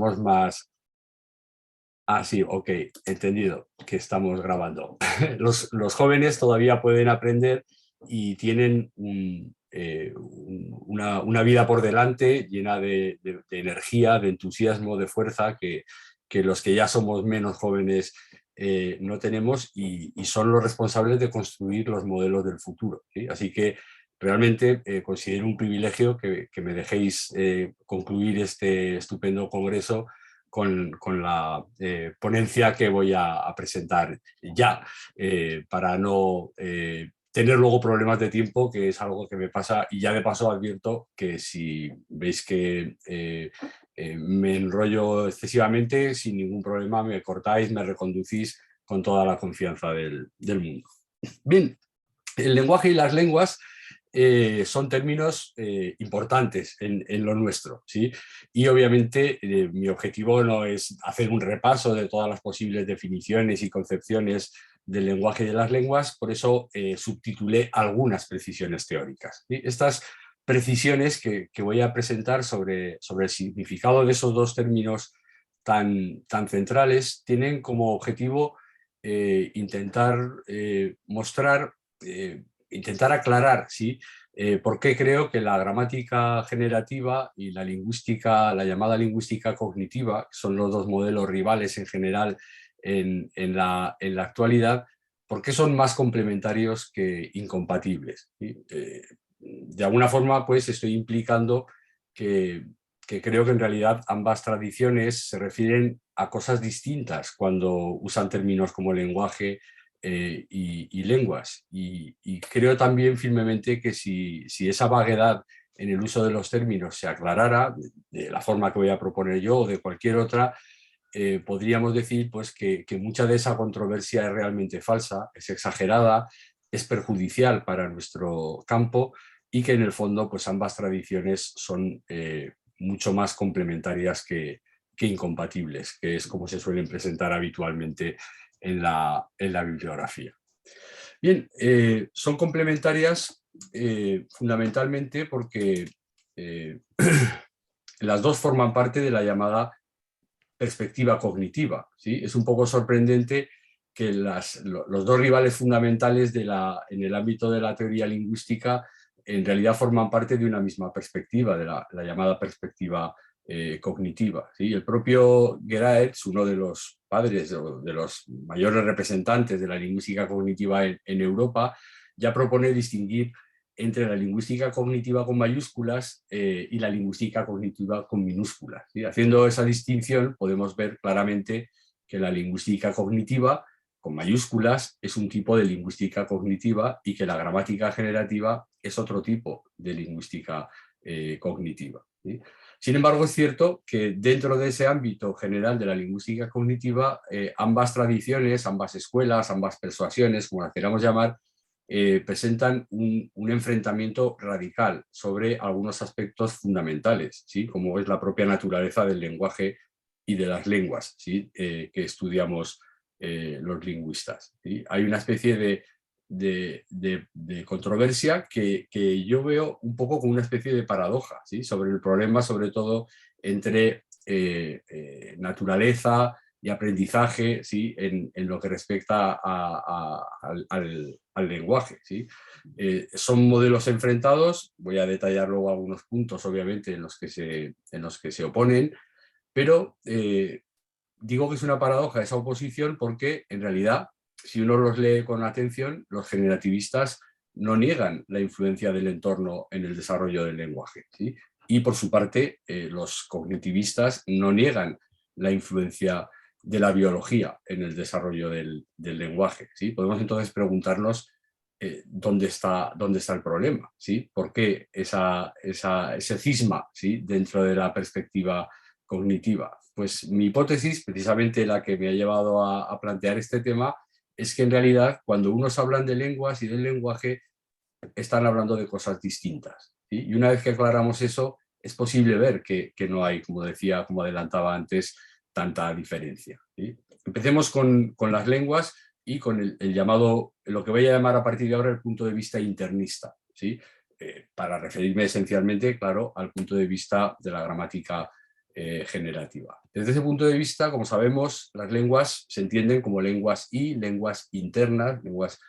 somos más... Ah, sí, ok, entendido que estamos grabando. Los jóvenes todavía pueden aprender y tienen una vida por delante llena de energía, de entusiasmo, de fuerza que los que ya somos menos jóvenes no tenemos y son los responsables de construir los modelos del futuro, ¿sí? Así que realmente considero un privilegio que me dejéis concluir este estupendo congreso con la ponencia que voy a presentar ya, para no tener luego problemas de tiempo, que es algo que me pasa, y ya de paso advierto que si veis que me enrollo excesivamente, sin ningún problema me cortáis, me reconducís con toda la confianza del mundo. Bien, el lenguaje y las lenguas son términos importantes en lo nuestro, ¿sí? Y obviamente mi objetivo no es hacer un repaso de todas las posibles definiciones y concepciones del lenguaje y de las lenguas, por eso subtitulé algunas precisiones teóricas, ¿sí? Estas precisiones que voy a presentar sobre el significado de esos dos términos tan centrales tienen como objetivo intentar mostrar, intentar aclarar, ¿sí? Por qué creo que la gramática generativa y la lingüística, la llamada lingüística cognitiva, que son los dos modelos rivales en general en la actualidad, por qué son más complementarios que incompatibles, ¿sí? De alguna forma, pues estoy implicando que creo que en realidad ambas tradiciones se refieren a cosas distintas cuando usan términos como lenguaje y lenguas. Y creo también firmemente que si esa vaguedad en el uso de los términos se aclarara de la forma que voy a proponer yo o de cualquier otra, podríamos decir pues, que mucha de esa controversia es realmente falsa, es exagerada, es perjudicial para nuestro campo y que en el fondo pues, ambas tradiciones son mucho más complementarias que incompatibles, que es como se suelen presentar habitualmente en la bibliografía. Bien, son complementarias fundamentalmente porque las dos forman parte de la llamada perspectiva cognitiva, ¿sí? Es un poco sorprendente que los dos rivales fundamentales en el ámbito de la teoría lingüística en realidad forman parte de una misma perspectiva, de la llamada perspectiva cognitiva, ¿sí? El propio Geraerts, uno de los padres o de los mayores representantes de la lingüística cognitiva en Europa, ya propone distinguir entre la lingüística cognitiva con mayúsculas y la lingüística cognitiva con minúsculas, ¿sí? Haciendo esa distinción podemos ver claramente que la lingüística cognitiva con mayúsculas es un tipo de lingüística cognitiva y que la gramática generativa es otro tipo de lingüística cognitiva, ¿sí? Sin embargo, es cierto que dentro de ese ámbito general de la lingüística cognitiva, ambas tradiciones, ambas escuelas, ambas persuasiones, como las queramos llamar, presentan un enfrentamiento radical sobre algunos aspectos fundamentales, ¿sí? Como es la propia naturaleza del lenguaje y de las lenguas, ¿sí? Que estudiamos los lingüistas, ¿sí? Hay una especie de controversia que yo veo un poco como una especie de paradoja, ¿sí? Sobre el problema, sobre todo, entre naturaleza y aprendizaje, ¿sí? En lo que respecta al lenguaje, ¿sí? Son modelos enfrentados, voy a detallar luego algunos puntos, obviamente, en los que se oponen, pero digo que es una paradoja esa oposición porque, en realidad, si uno los lee con atención, los generativistas no niegan la influencia del entorno en el desarrollo del lenguaje, ¿sí? Y, por su parte, los cognitivistas no niegan la influencia de la biología en el desarrollo del lenguaje, ¿sí? Podemos entonces preguntarnos ¿dónde está el problema? ¿Sí? ¿Por qué ese cisma, ¿sí? Dentro de la perspectiva cognitiva? Pues mi hipótesis, precisamente la que me ha llevado a plantear este tema, es que en realidad cuando unos hablan de lenguas y del lenguaje, están hablando de cosas distintas, ¿sí? Y una vez que aclaramos eso, es posible ver que no hay, como decía, como adelantaba antes, tanta diferencia, ¿sí? Empecemos con las lenguas y con el llamado, lo que voy a llamar a partir de ahora el punto de vista internista, ¿sí? Para referirme esencialmente, claro, al punto de vista de la gramática generativa. Desde ese punto de vista, como sabemos, las lenguas se entienden como lenguas lenguas internas, lenguas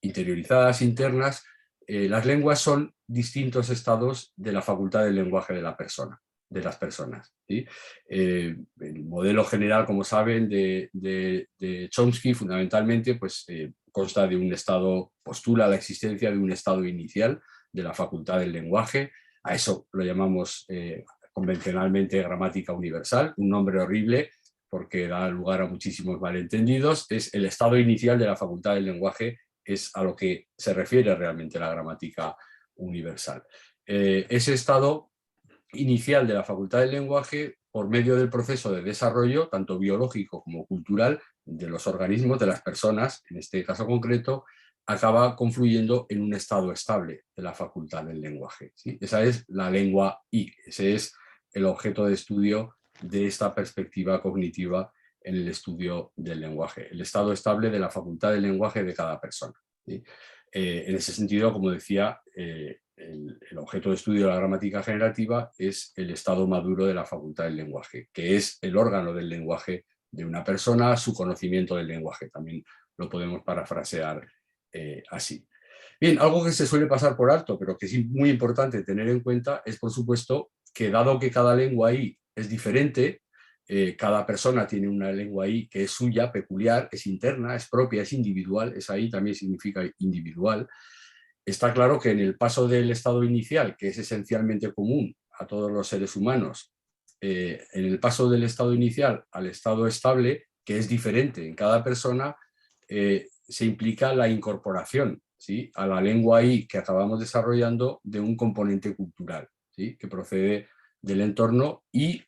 interiorizadas, internas. Las lenguas son distintos estados de la facultad del lenguaje de la persona, de las personas, ¿sí? El modelo general, como saben, de Chomsky, fundamentalmente, pues, consta de un estado, postula la existencia de un estado inicial de la facultad del lenguaje. A eso lo llamamos convencionalmente gramática universal, un nombre horrible porque da lugar a muchísimos malentendidos. Es el estado inicial de la facultad del lenguaje, es a lo que se refiere realmente la gramática universal. Ese estado inicial de la facultad del lenguaje, por medio del proceso de desarrollo, tanto biológico como cultural, de los organismos, de las personas, en este caso concreto, acaba confluyendo en un estado estable de la facultad del lenguaje, ¿sí? Esa es la lengua I, ese es el objeto de estudio de esta perspectiva cognitiva en el estudio del lenguaje, el estado estable de la facultad del lenguaje de cada persona, ¿sí? En ese sentido, como decía, el objeto de estudio de la gramática generativa es el estado maduro de la facultad del lenguaje, que es el órgano del lenguaje de una persona, su conocimiento del lenguaje. También lo podemos parafrasear así. Bien, algo que se suele pasar por alto, pero que es muy importante tener en cuenta, es por supuesto que dado que cada lengua ahí es diferente, cada persona tiene una lengua ahí que es suya, peculiar, es interna, es propia, es individual, es ahí también significa individual. Está claro que en el paso del estado inicial, que es esencialmente común a todos los seres humanos, en el paso del estado inicial al estado estable, que es diferente en cada persona, se implica la incorporación, ¿sí?, a la lengua ahí que acabamos desarrollando de un componente cultural, ¿sí?, que procede del entorno y,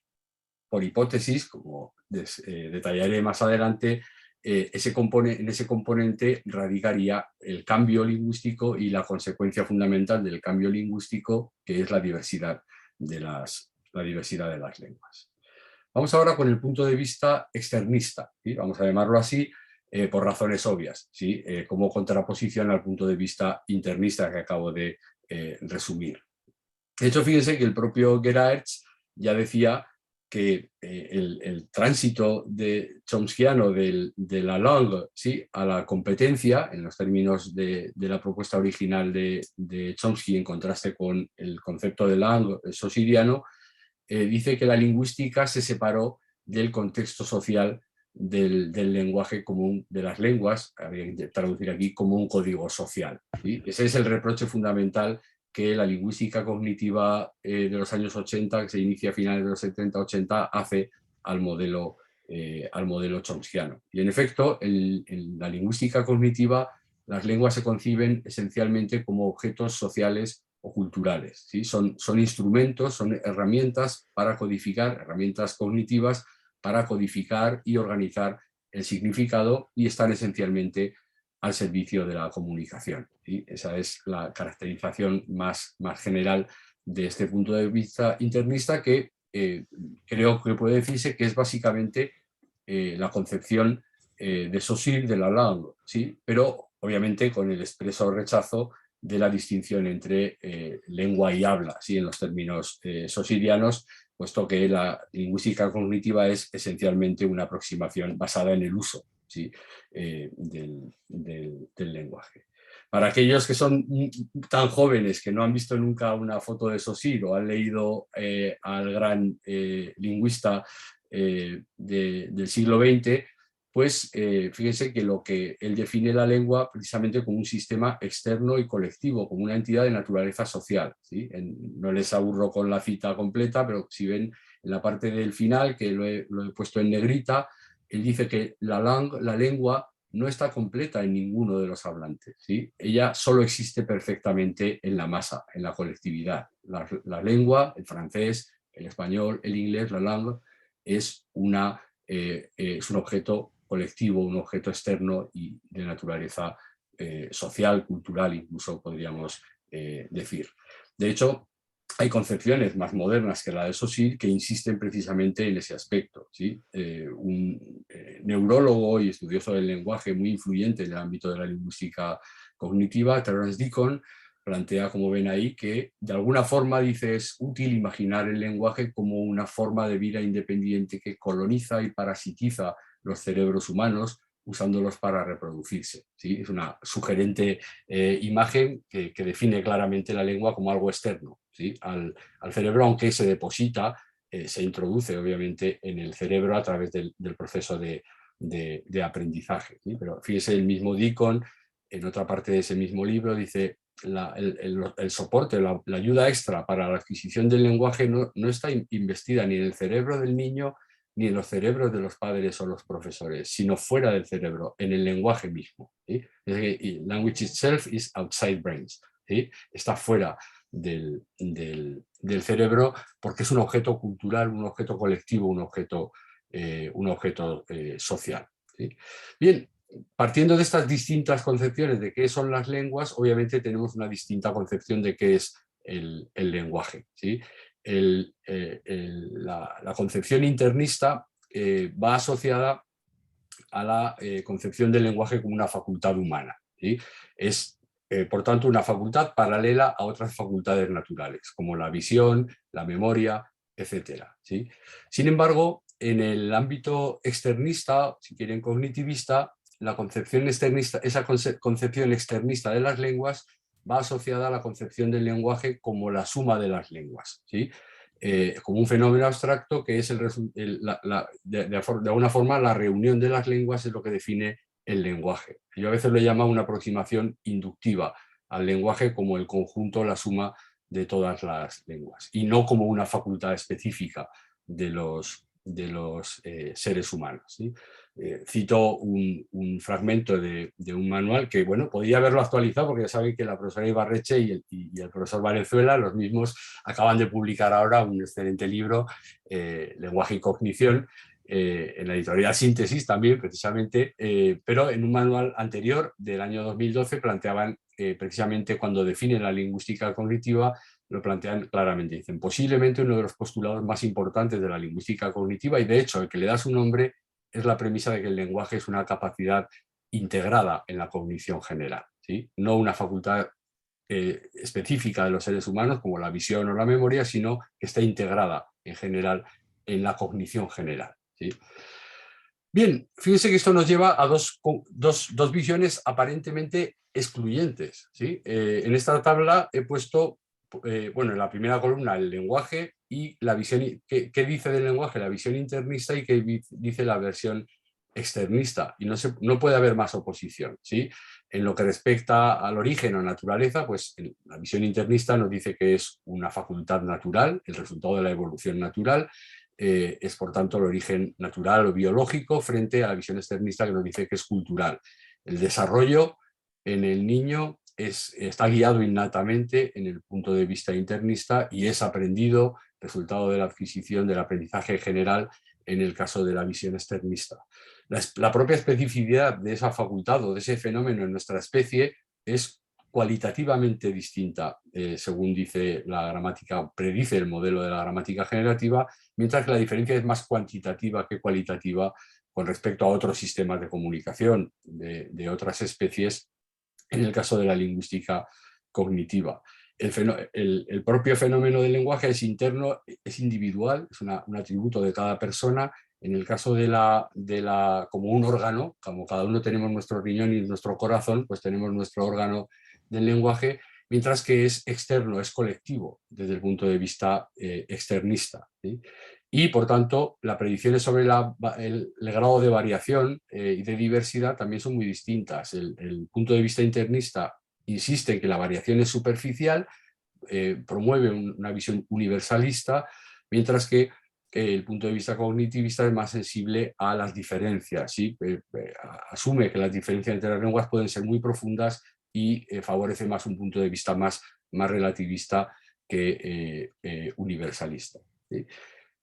por hipótesis, como detallaré más adelante, en ese componente radicaría el cambio lingüístico y la consecuencia fundamental del cambio lingüístico, que es la diversidad de las lenguas. Vamos ahora con el punto de vista externista, ¿sí? Vamos a llamarlo así por razones obvias, ¿sí? Como contraposición al punto de vista internista que acabo de resumir. De hecho, fíjense que el propio Geerhardts ya decía que el tránsito chomskiano de la langue, ¿sí?, a la competencia, en los términos de la propuesta original de Chomsky, en contraste con el concepto de langue saussuriano, dice que la lingüística se separó del contexto social del lenguaje común, de las lenguas, habría que traducir aquí, como un código social, ¿sí? Ese es el reproche fundamental que la lingüística cognitiva de los años 80, que se inicia a finales de los 70-80, hace al modelo chomskiano. Y en efecto, en la lingüística cognitiva, las lenguas se conciben esencialmente como objetos sociales o culturales, ¿sí? Son instrumentos, son herramientas para codificar, herramientas cognitivas para codificar y organizar el significado, y están esencialmente al servicio de la comunicación, ¿sí? Esa es la caracterización más general de este punto de vista internista, que creo que puede decirse que es básicamente la concepción de Saussure de la langue, ¿sí?, pero obviamente con el expreso rechazo de la distinción entre lengua y habla, ¿sí?, en los términos saussurianos, puesto que la lingüística cognitiva es esencialmente una aproximación basada en el uso, ¿sí?, del lenguaje. Para aquellos que son tan jóvenes que no han visto nunca una foto de Saussure o han leído al gran lingüista del siglo XX, pues fíjense que lo que él define la lengua precisamente como un sistema externo y colectivo, como una entidad de naturaleza social, ¿sí? No les aburro con la cita completa, pero si ven en la parte del final, que lo he puesto en negrita, él dice que la lengua no está completa en ninguno de los hablantes, ¿sí? Ella solo existe perfectamente en la masa, en la colectividad. La lengua, el francés, el español, el inglés, la langue, es un objeto colectivo, un objeto externo y de naturaleza social, cultural, incluso podríamos decir. De hecho, hay concepciones más modernas que la de Saussure que insisten precisamente en ese aspecto, ¿sí? Un neurólogo y estudioso del lenguaje muy influyente en el ámbito de la lingüística cognitiva, Terence Deacon, plantea, como ven ahí, que de alguna forma dice es útil imaginar el lenguaje como una forma de vida independiente que coloniza y parasitiza los cerebros humanos usándolos para reproducirse. ¿Sí? Es una sugerente imagen que define claramente la lengua como algo externo, ¿sí? al cerebro, aunque se deposita, se introduce obviamente en el cerebro a través del proceso de aprendizaje. ¿Sí? Pero fíjese, el mismo Deacon, en otra parte de ese mismo libro, dice el soporte, la ayuda extra para la adquisición del lenguaje no está investida ni en el cerebro del niño ni en los cerebros de los padres o los profesores, sino fuera del cerebro, en el lenguaje mismo. ¿Sí? Language itself is outside brains. ¿Sí? Está fuera del cerebro porque es un objeto cultural, un objeto colectivo, un objeto social. ¿Sí? Bien, partiendo de estas distintas concepciones de qué son las lenguas, obviamente tenemos una distinta concepción de qué es el lenguaje. ¿Sí? La concepción internista va asociada a la concepción del lenguaje como una facultad humana. ¿Sí? Es, por tanto, una facultad paralela a otras facultades naturales, como la visión, la memoria, etc. ¿Sí? Sin embargo, en el ámbito externista, si quieren cognitivista, la concepción externista, esa concepción externista de las lenguas va asociada a la concepción del lenguaje como la suma de las lenguas, ¿sí? Como un fenómeno abstracto que es de alguna forma la reunión de las lenguas es lo que define el lenguaje. Yo a veces lo llamo una aproximación inductiva al lenguaje como el conjunto, la suma de todas las lenguas y no como una facultad específica de los seres humanos. ¿Sí? Cito un fragmento de un manual que, bueno, podría haberlo actualizado porque ya saben que la profesora Ibarreche y el profesor Valenzuela, los mismos, acaban de publicar ahora un excelente libro, Lenguaje y Cognición, en la editorial Síntesis también, precisamente, pero en un manual anterior del año 2012 planteaban precisamente cuando definen la lingüística cognitiva, lo plantean claramente. Dicen, posiblemente uno de los postulados más importantes de la lingüística cognitiva, y de hecho el que le da su nombre, es la premisa de que el lenguaje es una capacidad integrada en la cognición general, ¿sí? No una facultad específica de los seres humanos como la visión o la memoria, sino que está integrada en general en la cognición general. ¿Sí? Bien, fíjense que esto nos lleva a dos visiones aparentemente excluyentes. ¿Sí? En esta tabla he puesto, bueno, en la primera columna el lenguaje y la visión, qué dice del lenguaje la visión internista y qué dice la versión externista. Y no puede haber más oposición. ¿Sí? En lo que respecta al origen o naturaleza, pues la visión internista nos dice que es una facultad natural, el resultado de la evolución natural, es por tanto el origen natural o biológico frente a la visión externista que nos dice que es cultural. El desarrollo en el niño está guiado innatamente en el punto de vista internista y es aprendido, resultado de la adquisición del aprendizaje general en el caso de la visión externista. La propia especificidad de esa facultad o de ese fenómeno en nuestra especie es cualitativamente distinta, según dice la gramática, predice el modelo de la gramática generativa, mientras que la diferencia es más cuantitativa que cualitativa con respecto a otros sistemas de comunicación de otras especies, en el caso de la lingüística cognitiva. El propio fenómeno del lenguaje es interno, es individual, es un atributo de cada persona. En el caso como un órgano, como cada uno tenemos nuestro riñón y nuestro corazón, pues tenemos nuestro órgano del lenguaje, mientras que es externo, es colectivo desde el punto de vista externista. ¿Sí? Y, por tanto, las predicciones sobre el grado de variación y de diversidad también son muy distintas. El punto de vista internista insiste en que la variación es superficial, promueve una visión universalista, mientras que el punto de vista cognitivista es más sensible a las diferencias. ¿Sí? Asume que las diferencias entre las lenguas pueden ser muy profundas y favorece más un punto de vista más relativista que universalista. ¿Sí?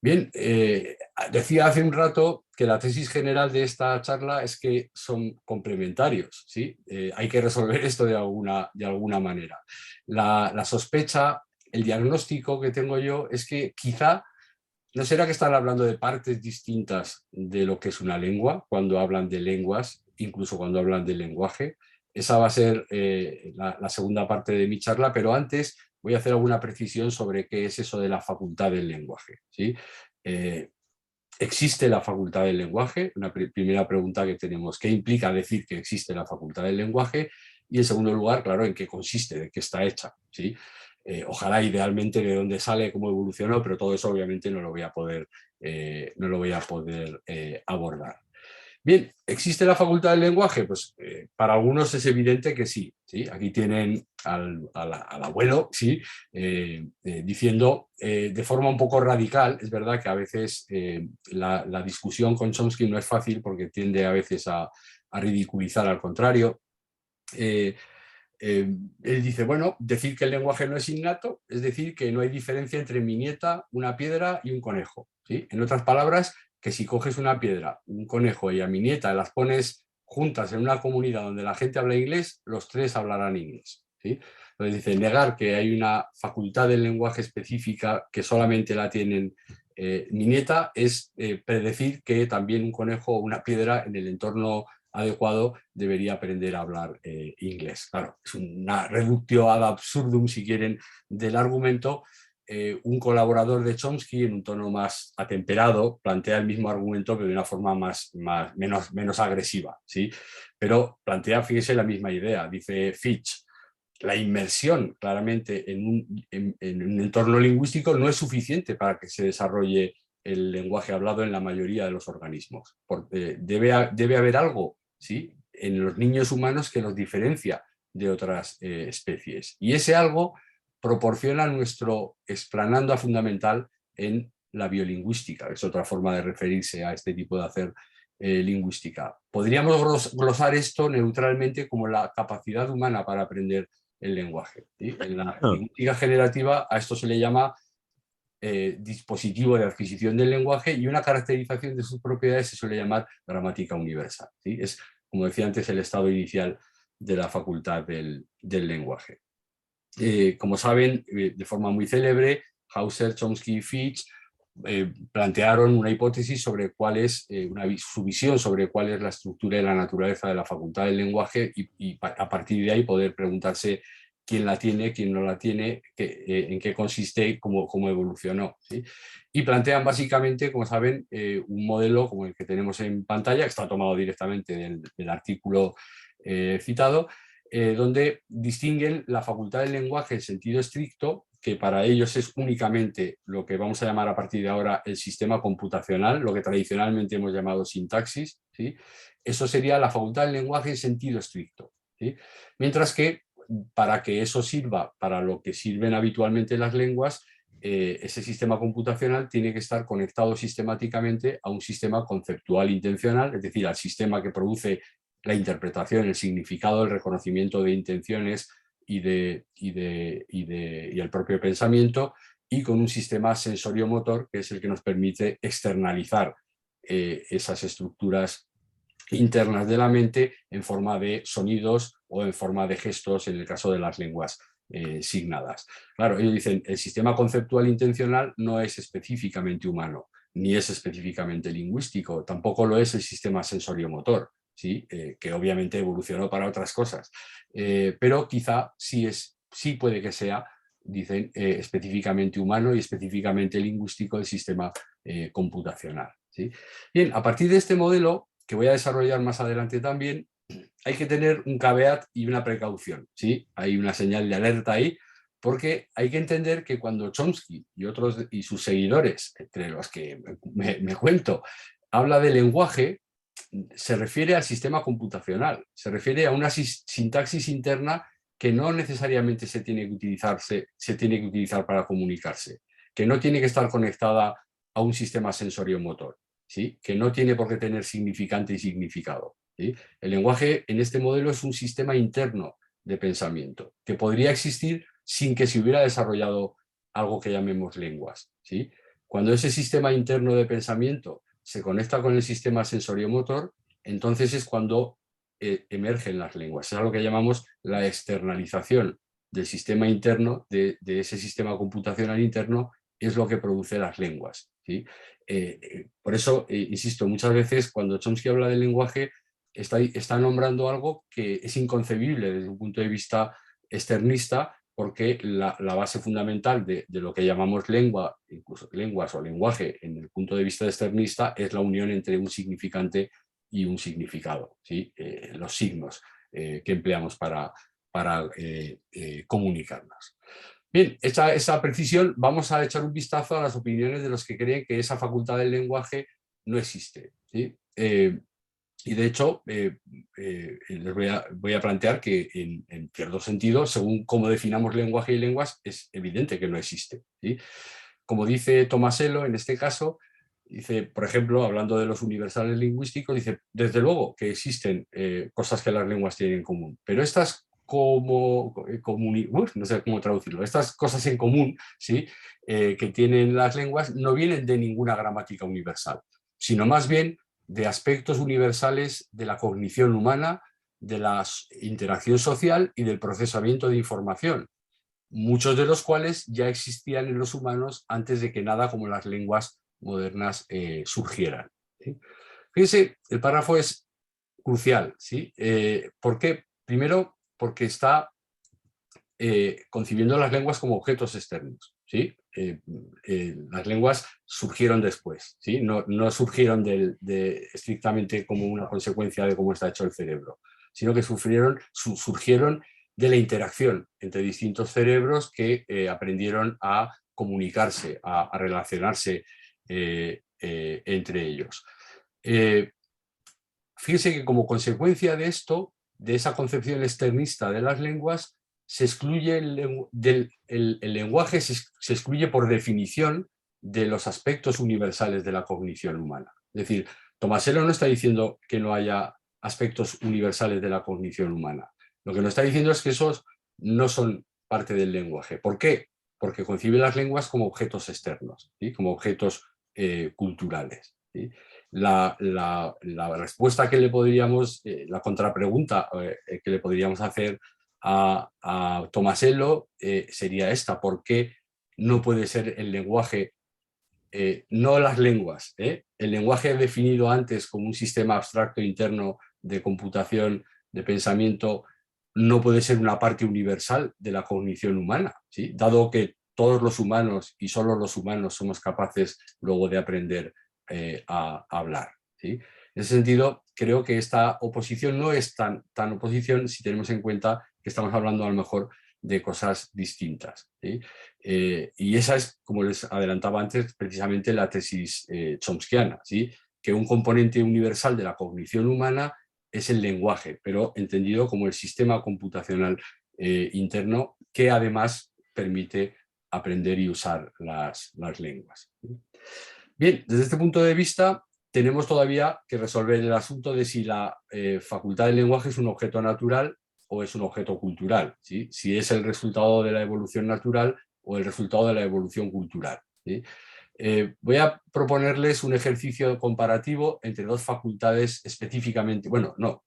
Bien, decía hace un rato que la tesis general de esta charla es que son complementarios, ¿sí? Hay que resolver esto de alguna manera. La sospecha, el diagnóstico que tengo yo es que quizá no será que están hablando de partes distintas de lo que es una lengua, cuando hablan de lenguas, incluso cuando hablan de lenguaje. esa va a ser la segunda parte de mi charla, pero antes voy a hacer alguna precisión sobre qué es eso de la facultad del lenguaje, ¿sí? ¿Existe la facultad del lenguaje? Una primera pregunta que tenemos. ¿Qué implica decir que existe la facultad del lenguaje? Y en segundo lugar, claro, ¿en qué consiste? ¿De qué está hecha? ¿Sí? Ojalá idealmente de dónde sale, cómo evolucionó, pero todo eso obviamente no lo voy a poder, abordar. Bien, ¿existe la facultad del lenguaje? Pues para algunos es evidente que sí, ¿sí? Aquí tienen al abuelo, ¿sí? Diciendo de forma un poco radical, es verdad que a veces la discusión con Chomsky no es fácil porque tiende a veces a ridiculizar al contrario. Eh, Él dice, bueno, decir que el lenguaje no es innato es decir que no hay diferencia entre mi nieta, una piedra y un conejo, ¿sí? En otras palabras, que si coges una piedra, un conejo y a mi nieta las pones juntas en una comunidad donde la gente habla inglés, los tres hablarán inglés, ¿sí? Entonces dice, negar que hay una facultad del lenguaje específica que solamente la tienen mi nieta es predecir que también un conejo o una piedra en el entorno adecuado debería aprender a hablar inglés. Claro, es una reductio ad absurdum, si quieren, del argumento. Un colaborador de Chomsky, en un tono más atemperado, plantea el mismo argumento, pero de una forma menos agresiva, ¿sí? Pero plantea, fíjese, la misma idea. Dice Fitch, la inmersión claramente en un entorno lingüístico no es suficiente para que se desarrolle el lenguaje hablado en la mayoría de los organismos. Debe haber algo, ¿sí?, en los niños humanos que los diferencia de otras especies. Y ese algo proporciona nuestro explananda fundamental en la biolingüística, que es otra forma de referirse a este tipo de hacer lingüística. Podríamos glosar esto neutralmente como la capacidad humana para aprender el lenguaje, ¿sí? En la lingüística generativa a esto se le llama dispositivo de adquisición del lenguaje y una caracterización de sus propiedades se suele llamar gramática universal, ¿sí? Es, como decía antes, el estado inicial de la facultad del lenguaje. Como saben, de forma muy célebre, Hauser, Chomsky y Fitch plantearon una hipótesis sobre cuál es, su visión sobre cuál es la estructura y la naturaleza de la facultad del lenguaje y a partir de ahí poder preguntarse quién la tiene, quién no la tiene, en qué consiste y cómo evolucionó, ¿sí? Y plantean básicamente, como saben, un modelo como el que tenemos en pantalla, que está tomado directamente del artículo citado, donde distinguen la facultad del lenguaje en sentido estricto, que para ellos es únicamente lo que vamos a llamar a partir de ahora el sistema computacional, lo que tradicionalmente hemos llamado sintaxis, ¿sí? Eso sería la facultad del lenguaje en sentido estricto, ¿sí? Mientras que para que eso sirva para lo que sirven habitualmente las lenguas, ese sistema computacional tiene que estar conectado sistemáticamente a un sistema conceptual intencional, es decir, al sistema que produce la interpretación, el significado, el reconocimiento de intenciones y el propio pensamiento, y con un sistema sensorio-motor que es el que nos permite externalizar esas estructuras internas de la mente en forma de sonidos o en forma de gestos en el caso de las lenguas signadas. Claro, ellos dicen, el sistema conceptual intencional no es específicamente humano, ni es específicamente lingüístico, tampoco lo es el sistema sensorio-motor, ¿sí? Que obviamente evolucionó para otras cosas, pero quizá sí puede que sea, dicen, específicamente humano y específicamente lingüístico el sistema computacional, ¿sí? Bien, a partir de este modelo, que voy a desarrollar más adelante también, hay que tener un caveat y una precaución, ¿sí? Hay una señal de alerta ahí, porque hay que entender que cuando Chomsky y otros y sus seguidores, entre los que me cuento, habla de lenguaje, se refiere al sistema computacional, se refiere a una sintaxis interna que no necesariamente se tiene que utilizar para comunicarse, que no tiene que estar conectada a un sistema sensorio-motor, ¿sí? Que no tiene por qué tener significante y significado, ¿sí? El lenguaje en este modelo es un sistema interno de pensamiento que podría existir sin que se hubiera desarrollado algo que llamemos lenguas, ¿sí? Cuando ese sistema interno de pensamiento se conecta con el sistema sensorio-motor, entonces es cuando emergen las lenguas. Es algo que llamamos la externalización del sistema interno, de ese sistema computacional interno, es lo que produce las lenguas, ¿sí? Por eso, insisto, muchas veces cuando Chomsky habla del lenguaje, está nombrando algo que es inconcebible desde un punto de vista externista, porque la base fundamental de lo que llamamos lengua, incluso lenguas o lenguaje, en el punto de vista externista, es la unión entre un significante y un significado, ¿sí? Los signos que empleamos para comunicarnos. Bien, hecha esa precisión, vamos a echar un vistazo a las opiniones de los que creen que esa facultad del lenguaje no existe, ¿sí? Y de hecho, les voy a plantear que en cierto sentido, según cómo definamos lenguaje y lenguas, es evidente que no existe, ¿sí? Como dice Tomasello en este caso, dice, por ejemplo, hablando de los universales lingüísticos, dice, desde luego que existen cosas que las lenguas tienen en común, pero estas no sé cómo traducirlo, estas cosas en común, ¿sí? Que tienen las lenguas no vienen de ninguna gramática universal, sino más bien de aspectos universales de la cognición humana, de la interacción social y del procesamiento de información, muchos de los cuales ya existían en los humanos antes de que nada como las lenguas modernas surgieran, ¿sí? Fíjense, el párrafo es crucial, ¿sí? ¿Por qué? Primero, porque está concibiendo las lenguas como objetos externos, ¿sí? Las lenguas surgieron después, ¿sí? No surgieron estrictamente como una consecuencia de cómo está hecho el cerebro, sino que surgieron de la interacción entre distintos cerebros que aprendieron a comunicarse, a relacionarse entre ellos. Fíjense que como consecuencia de esto, de esa concepción externista de las lenguas, se excluye el lenguaje, se excluye por definición de los aspectos universales de la cognición humana. Es decir, Tomasello no está diciendo que no haya aspectos universales de la cognición humana. Lo que nos está diciendo es que esos no son parte del lenguaje. ¿Por qué? Porque concibe las lenguas como objetos externos, ¿sí? Como objetos culturales, ¿sí? La respuesta que le podríamos, la contrapregunta que le podríamos hacer a Tomasello sería esta: ¿por qué no puede ser el lenguaje, no las lenguas, el lenguaje definido antes como un sistema abstracto interno de computación, de pensamiento, no puede ser una parte universal de la cognición humana, ¿sí? Dado que todos los humanos y solo los humanos somos capaces luego de aprender a hablar, ¿sí? En ese sentido, creo que esta oposición no es tan oposición si tenemos en cuenta que estamos hablando a lo mejor de cosas distintas, ¿sí? Y esa es, como les adelantaba antes, precisamente la tesis chomskiana, ¿sí? Que un componente universal de la cognición humana es el lenguaje, pero entendido como el sistema computacional interno que además permite aprender y usar las lenguas. Bien, desde este punto de vista tenemos todavía que resolver el asunto de si la facultad del lenguaje es un objeto natural o es un objeto cultural, ¿sí? Si es el resultado de la evolución natural o el resultado de la evolución cultural, ¿sí? Voy a proponerles un ejercicio comparativo entre dos facultades específicamente, bueno, no,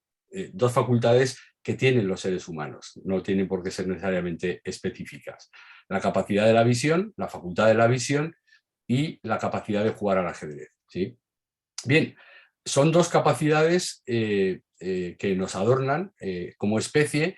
dos facultades que tienen los seres humanos, no tienen por qué ser necesariamente específicas. La capacidad de la visión, la facultad de la visión y la capacidad de jugar al ajedrez, ¿sí? Bien, son dos capacidades que nos adornan como especie,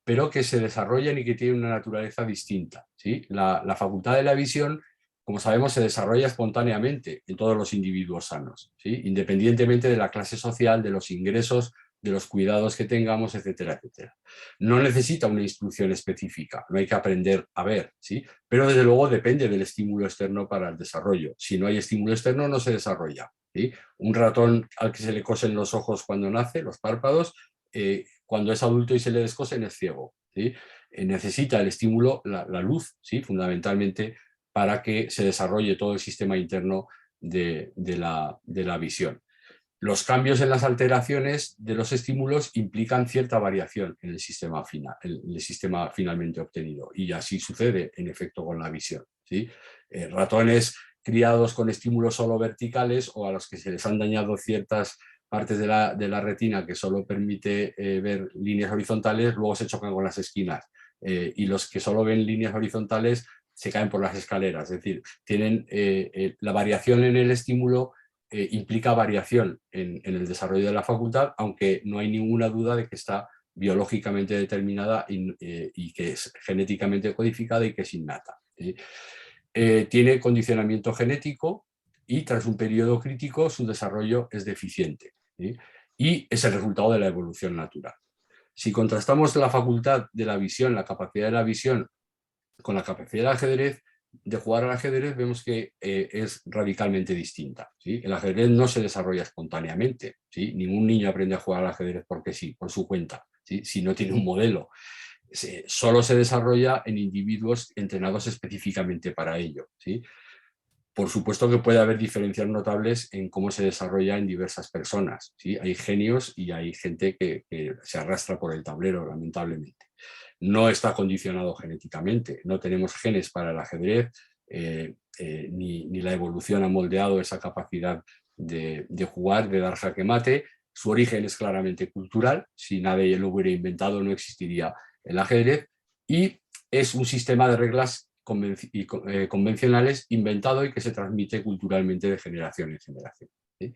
pero que se desarrollan y que tienen una naturaleza distinta, ¿sí? La facultad de la visión, como sabemos, se desarrolla espontáneamente en todos los individuos sanos, ¿sí? Independientemente de la clase social, de los ingresos, de los cuidados que tengamos, etcétera, etcétera. No necesita una instrucción específica, no hay que aprender a ver, ¿sí? Pero desde luego depende del estímulo externo para el desarrollo. Si no hay estímulo externo, no se desarrolla, ¿sí? Un ratón al que se le cosen los ojos cuando nace, los párpados, cuando es adulto y se le descosen es ciego, ¿sí? Necesita el estímulo, la luz, ¿sí? Fundamentalmente para que se desarrolle todo el sistema interno de la visión. Los cambios en las alteraciones de los estímulos implican cierta variación en el sistema final, en el sistema finalmente obtenido, y así sucede en efecto con la visión, ¿sí? Ratones criados con estímulos solo verticales o a los que se les han dañado ciertas partes de la retina que solo permite ver líneas horizontales, luego se chocan con las esquinas, y los que solo ven líneas horizontales se caen por las escaleras. Es decir, tienen la variación en el estímulo implica variación en el desarrollo de la facultad, aunque no hay ninguna duda de que está biológicamente determinada y que es genéticamente codificada y que es innata, ¿sí? Tiene condicionamiento genético y tras un periodo crítico su desarrollo es deficiente, ¿sí? Y es el resultado de la evolución natural. Si contrastamos la facultad de la visión, la capacidad de la visión con la capacidad del ajedrez, de jugar al ajedrez, vemos que es radicalmente distinta, ¿sí? El ajedrez no se desarrolla espontáneamente, ¿sí? Ningún niño aprende a jugar al ajedrez porque sí, por su cuenta, ¿sí? Si no tiene un modelo. Solo se desarrolla en individuos entrenados específicamente para ello, ¿sí? Por supuesto que puede haber diferencias notables en cómo se desarrolla en diversas personas, ¿sí? Hay genios y hay gente que se arrastra por el tablero, lamentablemente. No está condicionado genéticamente, no tenemos genes para el ajedrez, ni la evolución ha moldeado esa capacidad de jugar, de dar jaque mate. Su origen es claramente cultural, si nadie lo hubiera inventado no existiría el ajedrez, y es un sistema de reglas convencionales inventado y que se transmite culturalmente de generación en generación, ¿sí?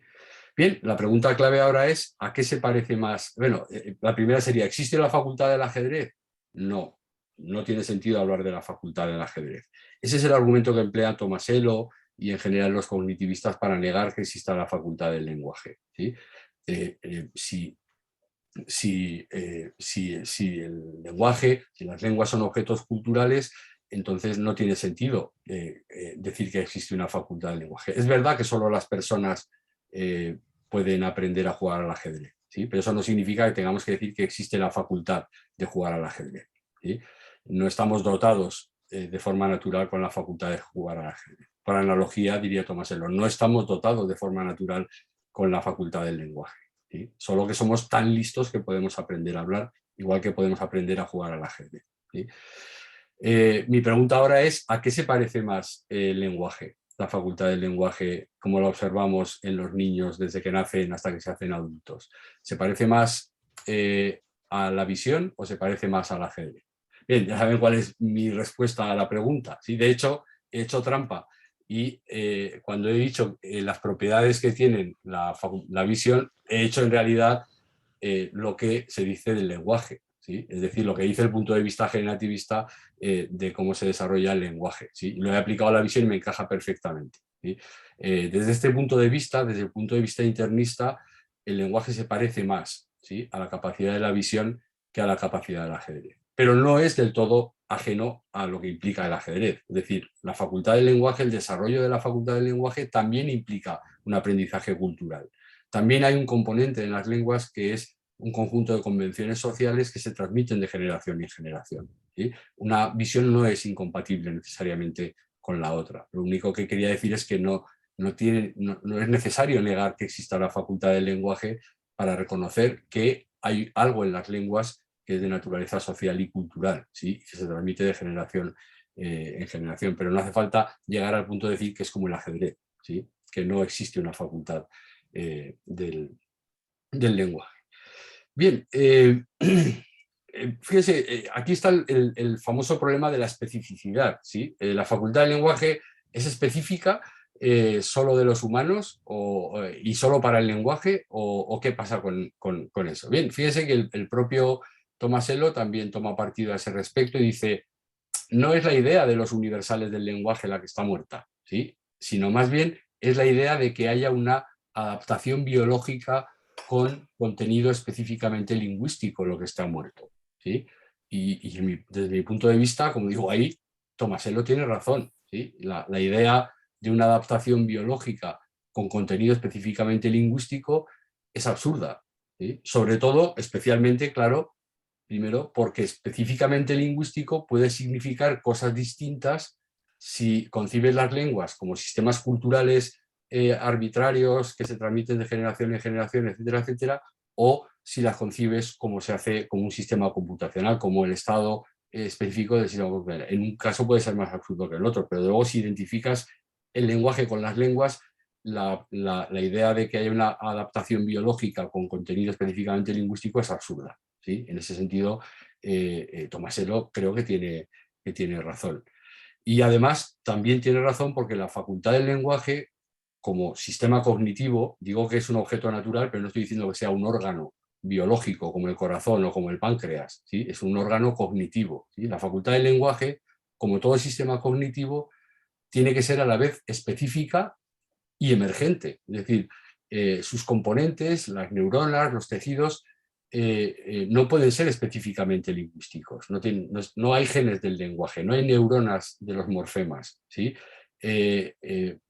Bien, la pregunta clave ahora es, ¿a qué se parece más? Bueno, la primera sería, ¿existe la facultad del ajedrez? No, no tiene sentido hablar de la facultad del ajedrez. Ese es el argumento que emplea Tomasello y en general los cognitivistas para negar que exista la facultad del lenguaje, ¿sí? Si el lenguaje, si las lenguas son objetos culturales, entonces no tiene sentido decir que existe una facultad del lenguaje. Es verdad que solo las personas pueden aprender a jugar al ajedrez, ¿sí? Pero eso no significa que tengamos que decir que existe la facultad de jugar al ajedrez, ¿sí? No estamos dotados de forma natural con la facultad de jugar al ajedrez. Por analogía, diría Tomasello, no estamos dotados de forma natural con la facultad del lenguaje, ¿sí? Solo que somos tan listos que podemos aprender a hablar, igual que podemos aprender a jugar al ajedrez, ¿sí? Mi pregunta ahora es, ¿a qué se parece más el lenguaje? La facultad del lenguaje, como lo observamos en los niños desde que nacen hasta que se hacen adultos. ¿Se parece más a la visión o se parece más al ajedrez? Bien, ya saben cuál es mi respuesta a la pregunta, ¿sí? De hecho, he hecho trampa y cuando he dicho las propiedades que tienen la visión, he hecho en realidad lo que se dice del lenguaje, ¿sí? Es decir, lo que dice el punto de vista generativista de cómo se desarrolla el lenguaje, ¿sí? Lo he aplicado a la visión y me encaja perfectamente, ¿sí? Desde este punto de vista, desde el punto de vista internista, el lenguaje se parece más, ¿sí?, a la capacidad de la visión que a la capacidad del ajedrez. Pero no es del todo ajeno a lo que implica el ajedrez. Es decir, la facultad del lenguaje, el desarrollo de la facultad del lenguaje también implica un aprendizaje cultural. También hay un componente en las lenguas que es un conjunto de convenciones sociales que se transmiten de generación en generación, ¿sí? Una visión no es incompatible necesariamente con la otra. Lo único que quería decir es que no es necesario negar que exista la facultad del lenguaje para reconocer que hay algo en las lenguas que es de naturaleza social y cultural, ¿sí?, que se transmite de generación en generación, pero no hace falta llegar al punto de decir que es como el ajedrez, ¿sí?, que no existe una facultad del lenguaje. Bien, fíjese, aquí está el famoso problema de la especificidad, ¿sí? La facultad del lenguaje es específica solo de los humanos y solo para el lenguaje, o qué pasa con eso. Bien, fíjese que el propio Tomasello también toma partido a ese respecto y dice, no es la idea de los universales del lenguaje la que está muerta, ¿sí?, sino más bien es la idea de que haya una adaptación biológica con contenido específicamente lingüístico lo que está muerto, ¿sí? Desde mi punto de vista, como digo ahí, Tomasello tiene razón, ¿sí? La idea de una adaptación biológica con contenido específicamente lingüístico es absurda, ¿sí? Sobre todo, especialmente, claro, primero, porque específicamente lingüístico puede significar cosas distintas si concibes las lenguas como sistemas culturales arbitrarios que se transmiten de generación en generación, etcétera, etcétera, o si las concibes como se hace como un sistema computacional, como el estado específico del sistema computacional. En un caso puede ser más absurdo que el otro, pero luego si identificas el lenguaje con las lenguas, la idea de que haya una adaptación biológica con contenido específicamente lingüístico es absurda, ¿sí? En ese sentido, Tomasello creo que tiene razón. Y además también tiene razón porque la facultad del lenguaje como sistema cognitivo, digo que es un objeto natural, pero no estoy diciendo que sea un órgano biológico como el corazón o como el páncreas, ¿sí? Es un órgano cognitivo, ¿sí? La facultad del lenguaje, como todo sistema cognitivo, tiene que ser a la vez específica y emergente. Es decir, sus componentes, las neuronas, los tejidos, no pueden ser específicamente lingüísticos. No hay genes del lenguaje, no hay neuronas de los morfemas, ¿sí?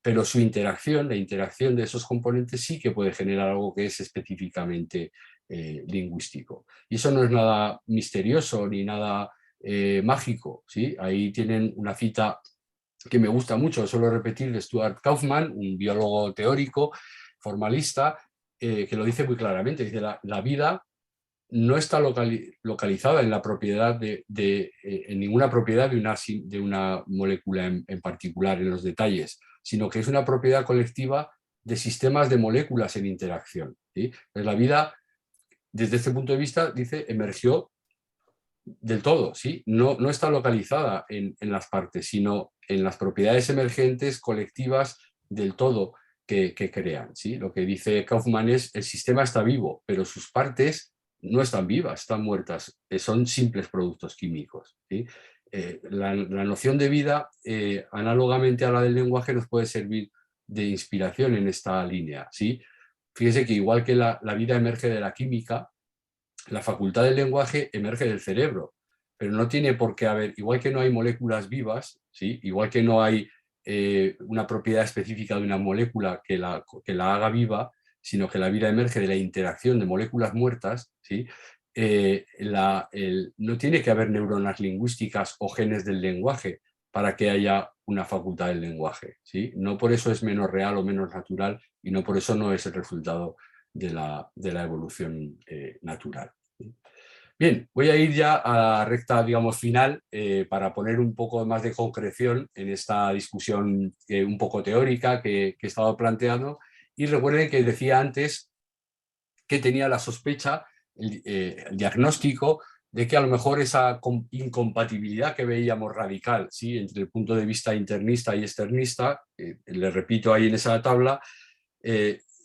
Pero su interacción, la interacción de esos componentes sí que puede generar algo que es específicamente lingüístico. Y eso no es nada misterioso ni nada mágico, ¿sí? Ahí tienen una cita que me gusta mucho, suelo repetir, de Stuart Kauffman, un biólogo teórico, formalista, que lo dice muy claramente. Dice, la vida no está localizada en la propiedad en ninguna propiedad de una molécula en particular, en los detalles, sino que es una propiedad colectiva de sistemas de moléculas en interacción, ¿sí? Pues la vida, desde este punto de vista, dice, emergió del todo, ¿sí? No está localizada en las partes, sino en las propiedades emergentes colectivas del todo que crean, ¿sí? Lo que dice Kauffman es, el sistema está vivo, pero sus partes no están vivas, están muertas, son simples productos químicos, ¿sí? La noción de vida, análogamente a la del lenguaje, nos puede servir de inspiración en esta línea, ¿sí? Fíjese que igual que la vida emerge de la química, la facultad del lenguaje emerge del cerebro, pero no tiene por qué haber, igual que no hay moléculas vivas, ¿sí? Igual que no hay una propiedad específica de una molécula que la haga viva, sino que la vida emerge de la interacción de moléculas muertas, ¿sí? No tiene que haber neuronas lingüísticas o genes del lenguaje para que haya una facultad del lenguaje, ¿sí? No por eso es menos real o menos natural, y no por eso no es el resultado de la evolución natural. Bien, voy a ir ya a la recta, digamos, final, para poner un poco más de concreción en esta discusión un poco teórica que he estado planteando. Y recuerden que decía antes que tenía la sospecha, el diagnóstico, de que a lo mejor esa incompatibilidad que veíamos radical, ¿sí? Entre el punto de vista internista y externista, le repito ahí en esa tabla,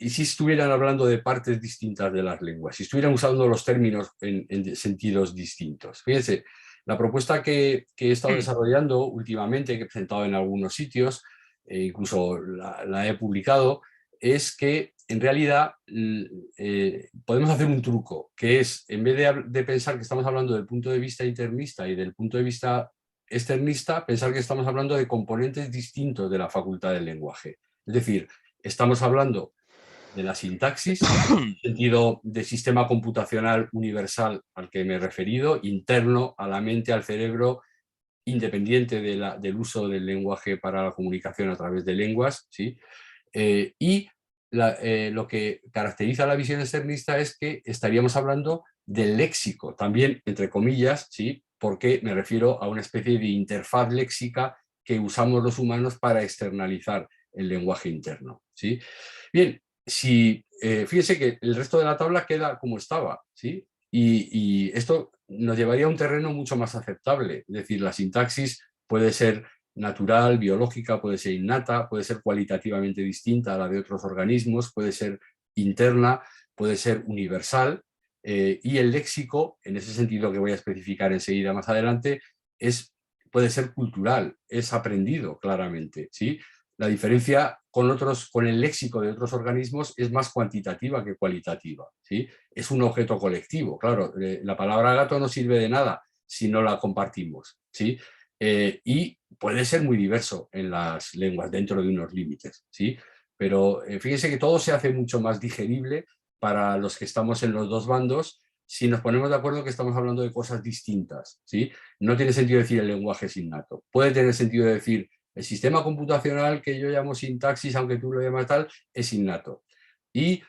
y si estuvieran hablando de partes distintas de las lenguas, si estuvieran usando los términos en sentidos distintos. Fíjense, la propuesta que he estado desarrollando últimamente, que he presentado en algunos sitios, incluso la he publicado, es que en realidad podemos hacer un truco, que es, en vez de pensar que estamos hablando del punto de vista internista y del punto de vista externista, pensar que estamos hablando de componentes distintos de la facultad del lenguaje. Es decir, estamos hablando de la sintaxis, en el sentido de sistema computacional universal al que me he referido, interno a la mente, al cerebro, independiente del uso del lenguaje para la comunicación a través de lenguas, ¿sí? Y lo que caracteriza la visión externista es que estaríamos hablando del léxico, también entre comillas, ¿sí? Porque me refiero a una especie de interfaz léxica que usamos los humanos para externalizar el lenguaje interno, ¿sí? Bien, fíjese que el resto de la tabla queda como estaba, ¿sí? Y esto nos llevaría a un terreno mucho más aceptable, es decir, la sintaxis puede ser natural, biológica, puede ser innata, puede ser cualitativamente distinta a la de otros organismos, puede ser interna, puede ser universal, y el léxico, en ese sentido que voy a especificar enseguida más adelante, puede ser cultural, es aprendido claramente, ¿sí? La diferencia con el léxico de otros organismos es más cuantitativa que cualitativa, ¿sí? Es un objeto colectivo, claro, la palabra gato no sirve de nada si no la compartimos, ¿sí? Y puede ser muy diverso en las lenguas dentro de unos límites, ¿sí? Pero fíjense que todo se hace mucho más digerible para los que estamos en los dos bandos si nos ponemos de acuerdo que estamos hablando de cosas distintas, ¿sí? No tiene sentido decir el lenguaje es innato. Puede tener sentido decir el sistema computacional que yo llamo sintaxis, aunque tú lo llamas tal, es innato. Y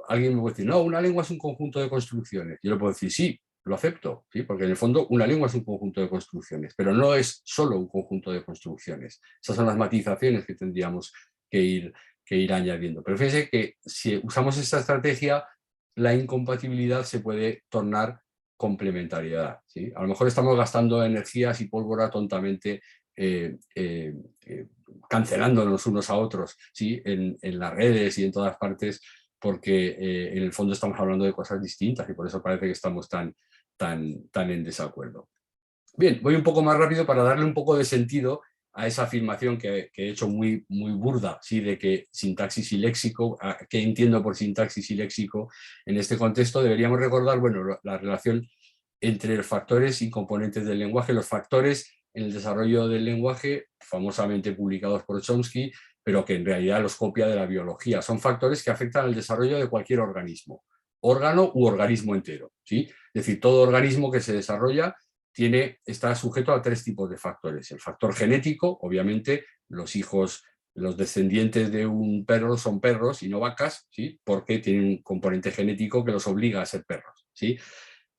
alguien me puede decir, no, una lengua es un conjunto de construcciones. Yo le puedo decir, sí, lo acepto, ¿sí? Porque en el fondo una lengua es un conjunto de construcciones, pero no es solo un conjunto de construcciones. Esas son las matizaciones que tendríamos que ir añadiendo. Pero fíjense que si usamos esta estrategia, la incompatibilidad se puede tornar complementariedad, ¿sí? A lo mejor estamos gastando energías y pólvora tontamente cancelándonos unos a otros, ¿sí? En las redes y en todas partes, porque en el fondo estamos hablando de cosas distintas y por eso parece que estamos tan en desacuerdo. Bien, voy un poco más rápido para darle un poco de sentido a esa afirmación que he hecho muy burda, ¿sí? De que sintaxis y léxico, ¿qué entiendo por sintaxis y léxico? En este contexto deberíamos recordar, bueno, la relación entre los factores y componentes del lenguaje. Los factores en el desarrollo del lenguaje, famosamente publicados por Chomsky, pero que en realidad los copia de la biología. Son factores que afectan al desarrollo de cualquier organismo, órgano u organismo entero, ¿sí? Es decir, todo organismo que se desarrolla está sujeto a 3 tipos de factores. El factor genético, obviamente, los hijos, los descendientes de un perro son perros y no vacas, ¿sí? Porque tienen un componente genético que los obliga a ser perros, ¿sí?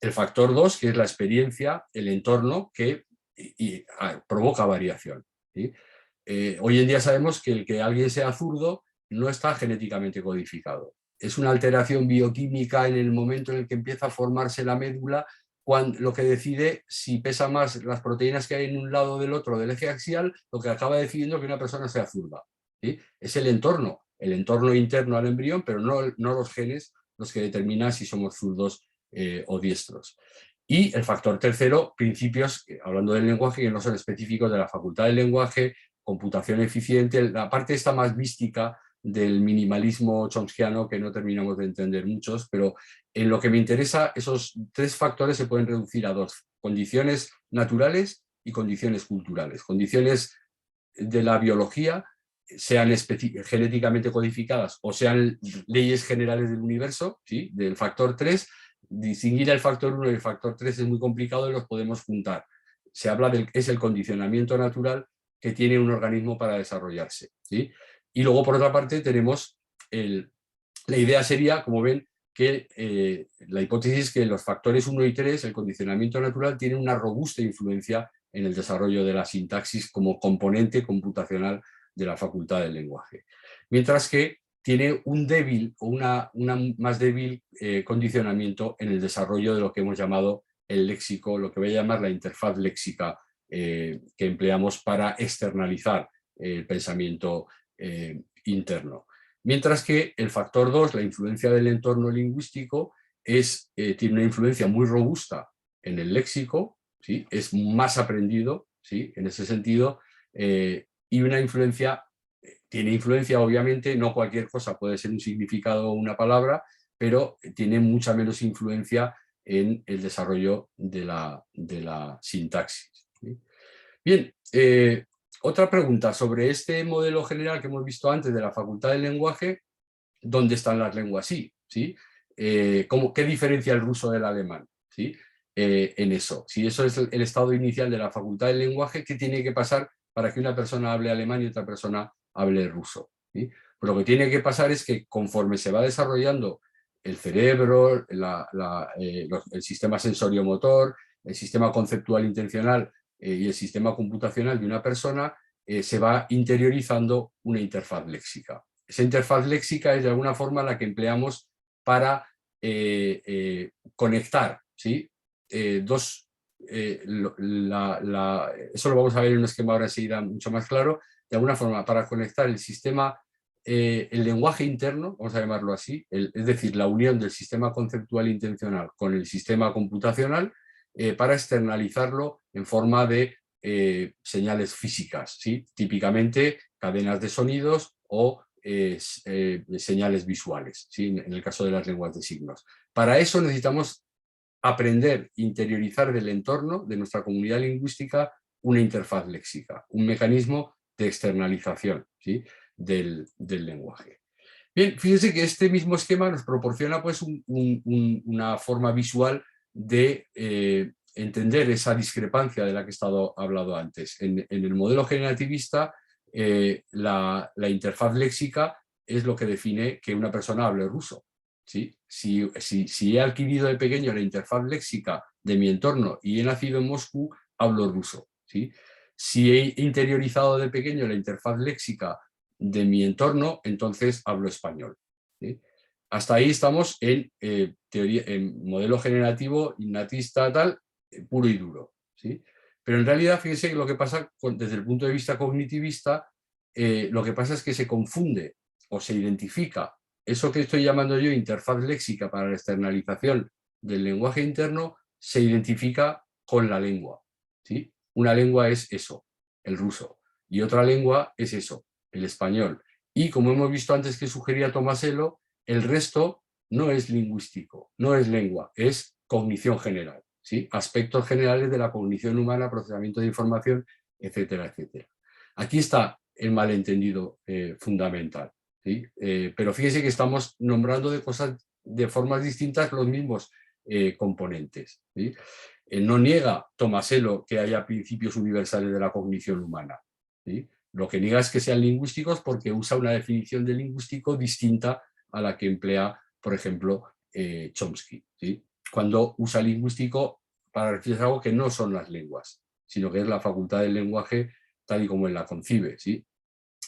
El factor 2, que es la experiencia, el entorno, que provoca variación, ¿sí? Hoy en día sabemos que el que alguien sea zurdo no está genéticamente codificado. Es una alteración bioquímica en el momento en el que empieza a formarse la médula, lo que decide si pesa más las proteínas que hay en un lado del otro del eje axial, lo que acaba decidiendo que una persona sea zurda, ¿sí? Es el entorno interno al embrión, pero no los genes los que determinan si somos zurdos o diestros. Y el factor tercero, principios, hablando del lenguaje, que no son específicos de la facultad del lenguaje, computación eficiente, la parte esta más mística del minimalismo chomskiano que no terminamos de entender muchos, pero en lo que me interesa, esos 3 factores se pueden reducir a 2, condiciones naturales y condiciones culturales. Condiciones de la biología, sean genéticamente codificadas o sean leyes generales del universo, ¿sí? Del factor 3, distinguir el factor 1 y el factor 3 es muy complicado y los podemos juntar. Se habla es el condicionamiento natural que tiene un organismo para desarrollarse, ¿sí? Y luego, por otra parte, tenemos la idea sería, como ven, que la hipótesis es que los factores 1 y 3, el condicionamiento natural, tienen una robusta influencia en el desarrollo de la sintaxis como componente computacional de la facultad del lenguaje. Mientras que tiene un débil o una más débil condicionamiento en el desarrollo de lo que hemos llamado el léxico, lo que voy a llamar la interfaz léxica que empleamos para externalizar el pensamiento interno. Mientras que el factor 2, la influencia del entorno lingüístico, tiene una influencia muy robusta en el léxico, ¿sí? Es más aprendido, ¿sí? En ese sentido, y una influencia, tiene influencia obviamente, no cualquier cosa puede ser un significado o una palabra, pero tiene mucha menos influencia en el desarrollo de la sintaxis, ¿sí? Bien, otra pregunta sobre este modelo general que hemos visto antes de la facultad del lenguaje. ¿Dónde están las lenguas sí? ¿Sí? ¿Qué diferencia el ruso del alemán? ¿Sí? En eso. Si eso es el estado inicial de la facultad del lenguaje, ¿qué tiene que pasar para que una persona hable alemán y otra persona hable ruso? ¿Sí? Pues lo que tiene que pasar es que conforme se va desarrollando el cerebro, el sistema sensorio-motor, el sistema conceptual intencional y el sistema computacional de una persona, se va interiorizando una interfaz léxica. Esa interfaz léxica es de alguna forma la que empleamos para conectar, ¿sí? Eso lo vamos a ver en un esquema ahora enseguida mucho más claro, de alguna forma para conectar el sistema, el lenguaje interno, vamos a llamarlo así, es decir, la unión del sistema conceptual intencional con el sistema computacional, para externalizarlo en forma de señales físicas, ¿sí? Típicamente cadenas de sonidos o señales visuales, ¿sí? En el caso de las lenguas de signos. Para eso necesitamos aprender, interiorizar del entorno, de nuestra comunidad lingüística, una interfaz léxica, un mecanismo de externalización, ¿sí? del lenguaje. Bien, fíjense que este mismo esquema nos proporciona pues, una forma visual de entender esa discrepancia de la que he estado hablando antes. En el modelo generativista, la interfaz léxica es lo que define que una persona hable ruso, ¿sí? Si he adquirido de pequeño la interfaz léxica de mi entorno y he nacido en Moscú, hablo ruso, ¿sí? Si he interiorizado de pequeño la interfaz léxica de mi entorno, entonces hablo español, ¿sí? Hasta ahí estamos en teoría, en modelo generativo, innatista, tal, puro y duro, ¿sí? Pero en realidad, fíjense que lo que pasa desde el punto de vista cognitivista, lo que pasa es que se confunde o se identifica eso que estoy llamando yo interfaz léxica para la externalización del lenguaje interno, se identifica con la lengua, ¿sí? Una lengua es eso, el ruso, y otra lengua es eso, el español. Y como hemos visto antes que sugería Tomasello, el resto no es lingüístico, no es lengua, es cognición general, ¿sí? Aspectos generales de la cognición humana, procesamiento de información, etcétera, etcétera. Aquí está el malentendido fundamental, ¿sí? Pero fíjese que estamos nombrando de cosas de formas distintas los mismos componentes, ¿sí? No niega Tomasello que haya principios universales de la cognición humana, ¿sí? Lo que niega es que sean lingüísticos porque usa una definición de lingüístico distinta a la que emplea, por ejemplo, Chomsky, ¿sí? Cuando usa lingüístico para referirse a algo que no son las lenguas, sino que es la facultad del lenguaje tal y como él la concibe, ¿sí?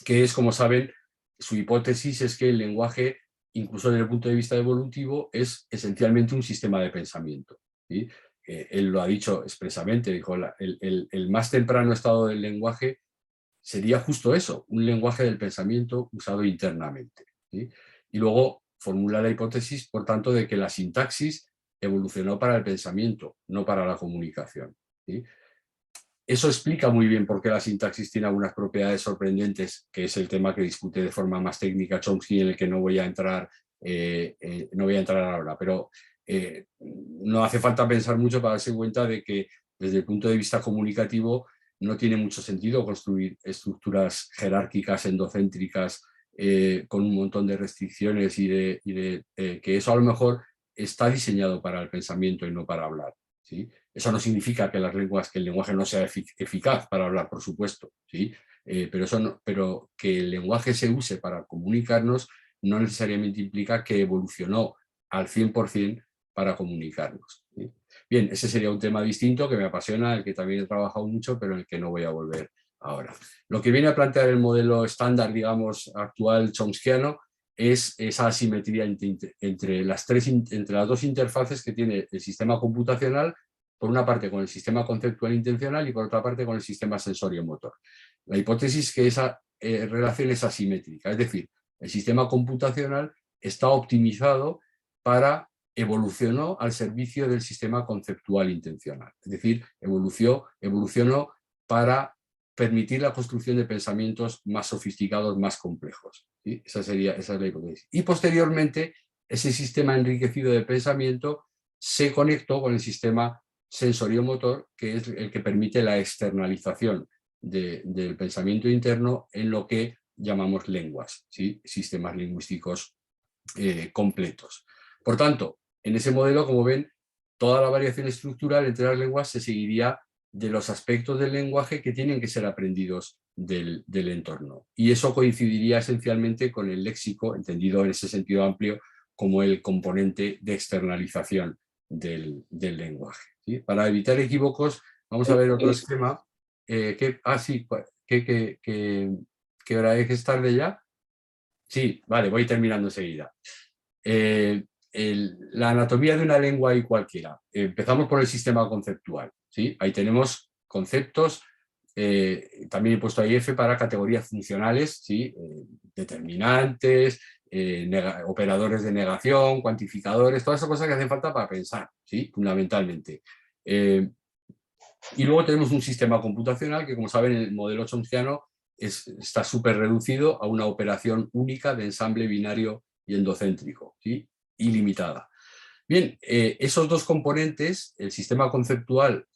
Que es, como saben, su hipótesis es que el lenguaje, incluso desde el punto de vista evolutivo, es esencialmente un sistema de pensamiento, ¿sí? Él lo ha dicho expresamente, dijo, el más temprano estado del lenguaje sería justo eso, un lenguaje del pensamiento usado internamente, ¿sí? Y luego formula la hipótesis, por tanto, de que la sintaxis evolucionó para el pensamiento, no para la comunicación, ¿sí? Eso explica muy bien por qué la sintaxis tiene algunas propiedades sorprendentes, que es el tema que discute de forma más técnica Chomsky, en el que no voy a entrar, no voy a entrar ahora, pero no hace falta pensar mucho para darse cuenta de que desde el punto de vista comunicativo no tiene mucho sentido construir estructuras jerárquicas, endocéntricas, con un montón de restricciones que eso a lo mejor está diseñado para el pensamiento y no para hablar, ¿sí? Eso no significa que que el lenguaje no sea eficaz para hablar, por supuesto, ¿sí? Pero que el lenguaje se use para comunicarnos no necesariamente implica que evolucionó al 100% para comunicarnos, ¿sí? Bien, ese sería un tema distinto que me apasiona, el que también he trabajado mucho, pero en el que no voy a volver ahora. Lo que viene a plantear el modelo estándar, digamos, actual chomskiano, es esa asimetría entre las dos interfaces que tiene el sistema computacional, por una parte con el sistema conceptual intencional y por otra parte con el sistema sensorio-motor. La hipótesis es que esa relación es asimétrica, es decir, el sistema computacional está optimizado evolucionó al servicio del sistema conceptual intencional, es decir, evolucionó para permitir la construcción de pensamientos más sofisticados, más complejos, ¿sí? Esa es la hipótesis. Y posteriormente, ese sistema enriquecido de pensamiento se conectó con el sistema sensorio-motor, que es el que permite la externalización del pensamiento interno en lo que llamamos lenguas, ¿sí? Sistemas lingüísticos completos. Por tanto, en ese modelo, como ven, toda la variación estructural entre las lenguas se seguiría de los aspectos del lenguaje que tienen que ser aprendidos del entorno. Y eso coincidiría esencialmente con el léxico, entendido en ese sentido amplio como el componente de externalización del lenguaje, ¿sí? Para evitar equívocos, vamos a ver otro esquema. ¿Qué hora es? ¿Es tarde ya? Sí, vale, voy terminando enseguida. La anatomía de una lengua y cualquiera. Empezamos por el sistema conceptual, ¿sí? Ahí tenemos conceptos, también he puesto ahí F para categorías funcionales, ¿sí? Determinantes, operadores de negación, cuantificadores, todas esas cosas que hacen falta para pensar, ¿sí? Fundamentalmente. Y luego tenemos un sistema computacional que, como saben, el modelo chomskiano está súper reducido a una operación única de ensamble binario y endocéntrico, ¿sí? Ilimitada. Bien, esos dos componentes, el sistema conceptual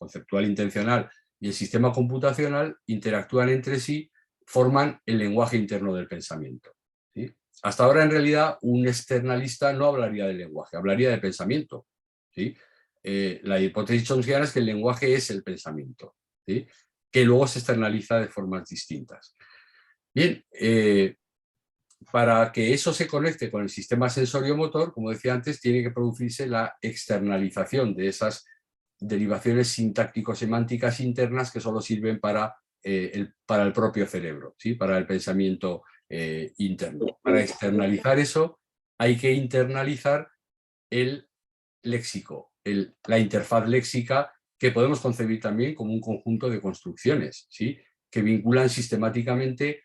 intencional y el sistema computacional, interactúan entre sí, forman el lenguaje interno del pensamiento, ¿sí? Hasta ahora, en realidad, un externalista no hablaría de lenguaje, hablaría de pensamiento, ¿sí? La hipótesis chomskiana es que el lenguaje es el pensamiento, ¿sí? Que luego se externaliza de formas distintas. Bien, para que eso se conecte con el sistema sensorio-motor, como decía antes, tiene que producirse la externalización de esas derivaciones sintáctico-semánticas internas que solo sirven para el propio cerebro, ¿sí? Para el pensamiento interno. Para externalizar eso hay que internalizar el léxico, la interfaz léxica, que podemos concebir también como un conjunto de construcciones, ¿sí? Que vinculan sistemáticamente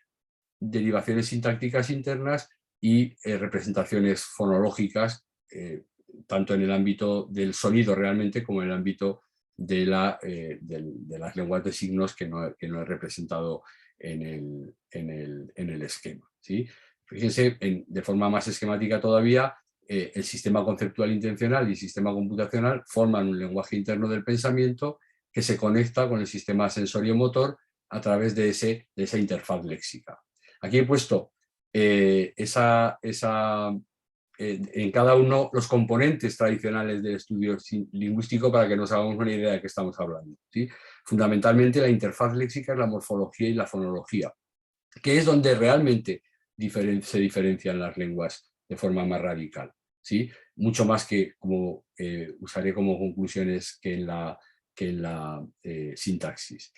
derivaciones sintácticas internas y representaciones fonológicas, tanto en el ámbito del sonido realmente como en el ámbito de las lenguas de signos que no he representado en el esquema, ¿sí? Fíjense, de forma más esquemática todavía, el sistema conceptual intencional y el sistema computacional forman un lenguaje interno del pensamiento que se conecta con el sistema sensorio-motor a través de esa interfaz léxica. Aquí he puesto en cada uno los componentes tradicionales del estudio lingüístico para que nos hagamos una idea de qué estamos hablando, ¿sí? Fundamentalmente la interfaz léxica es la morfología y la fonología, que es donde realmente se diferencian las lenguas de forma más radical, ¿sí? Mucho más que, como usaré como conclusiones, que en la sintaxis.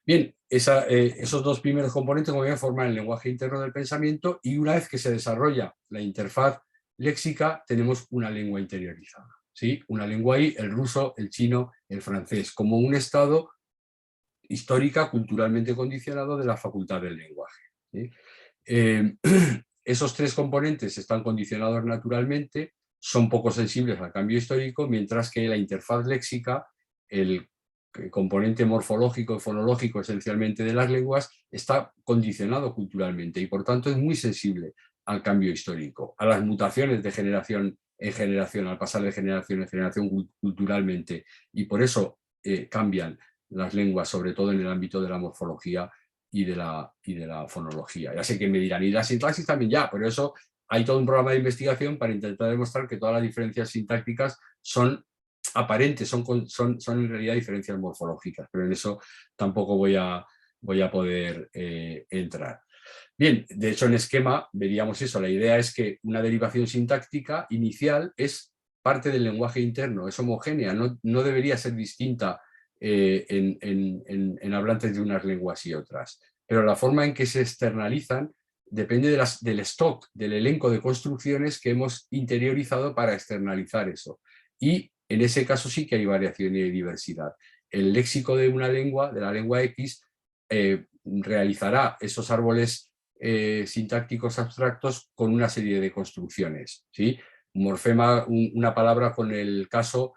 Bien, esos dos primeros componentes, como bien, forman el lenguaje interno del pensamiento, y una vez que se desarrolla la interfaz léxica, tenemos una lengua interiorizada, ¿sí? Una lengua ahí, el ruso, el chino, el francés, como un estado histórica, culturalmente condicionado de la facultad del lenguaje, ¿sí? Esos tres componentes están condicionados naturalmente, son poco sensibles al cambio histórico, mientras que la interfaz léxica, el componente morfológico y fonológico esencialmente de las lenguas, está condicionado culturalmente y por tanto es muy sensible al cambio histórico, a las mutaciones de generación en generación, al pasar de generación en generación culturalmente, y por eso cambian las lenguas, sobre todo en el ámbito de la morfología y de la fonología. Ya sé que me dirán, y la sintaxis también ya, pero eso hay todo un programa de investigación para intentar demostrar que todas las diferencias sintácticas son aparentes, son en realidad diferencias morfológicas, pero en eso tampoco voy a poder entrar. Bien, de hecho en esquema veríamos eso, la idea es que una derivación sintáctica inicial es parte del lenguaje interno, es homogénea, no debería ser distinta en hablantes de unas lenguas y otras, pero la forma en que se externalizan depende del stock, del elenco de construcciones que hemos interiorizado para externalizar eso. Y en ese caso sí que hay variación y diversidad. El léxico de una lengua, de la lengua X, realizará esos árboles sintácticos abstractos con una serie de construcciones, ¿sí? Un morfema, una palabra con el caso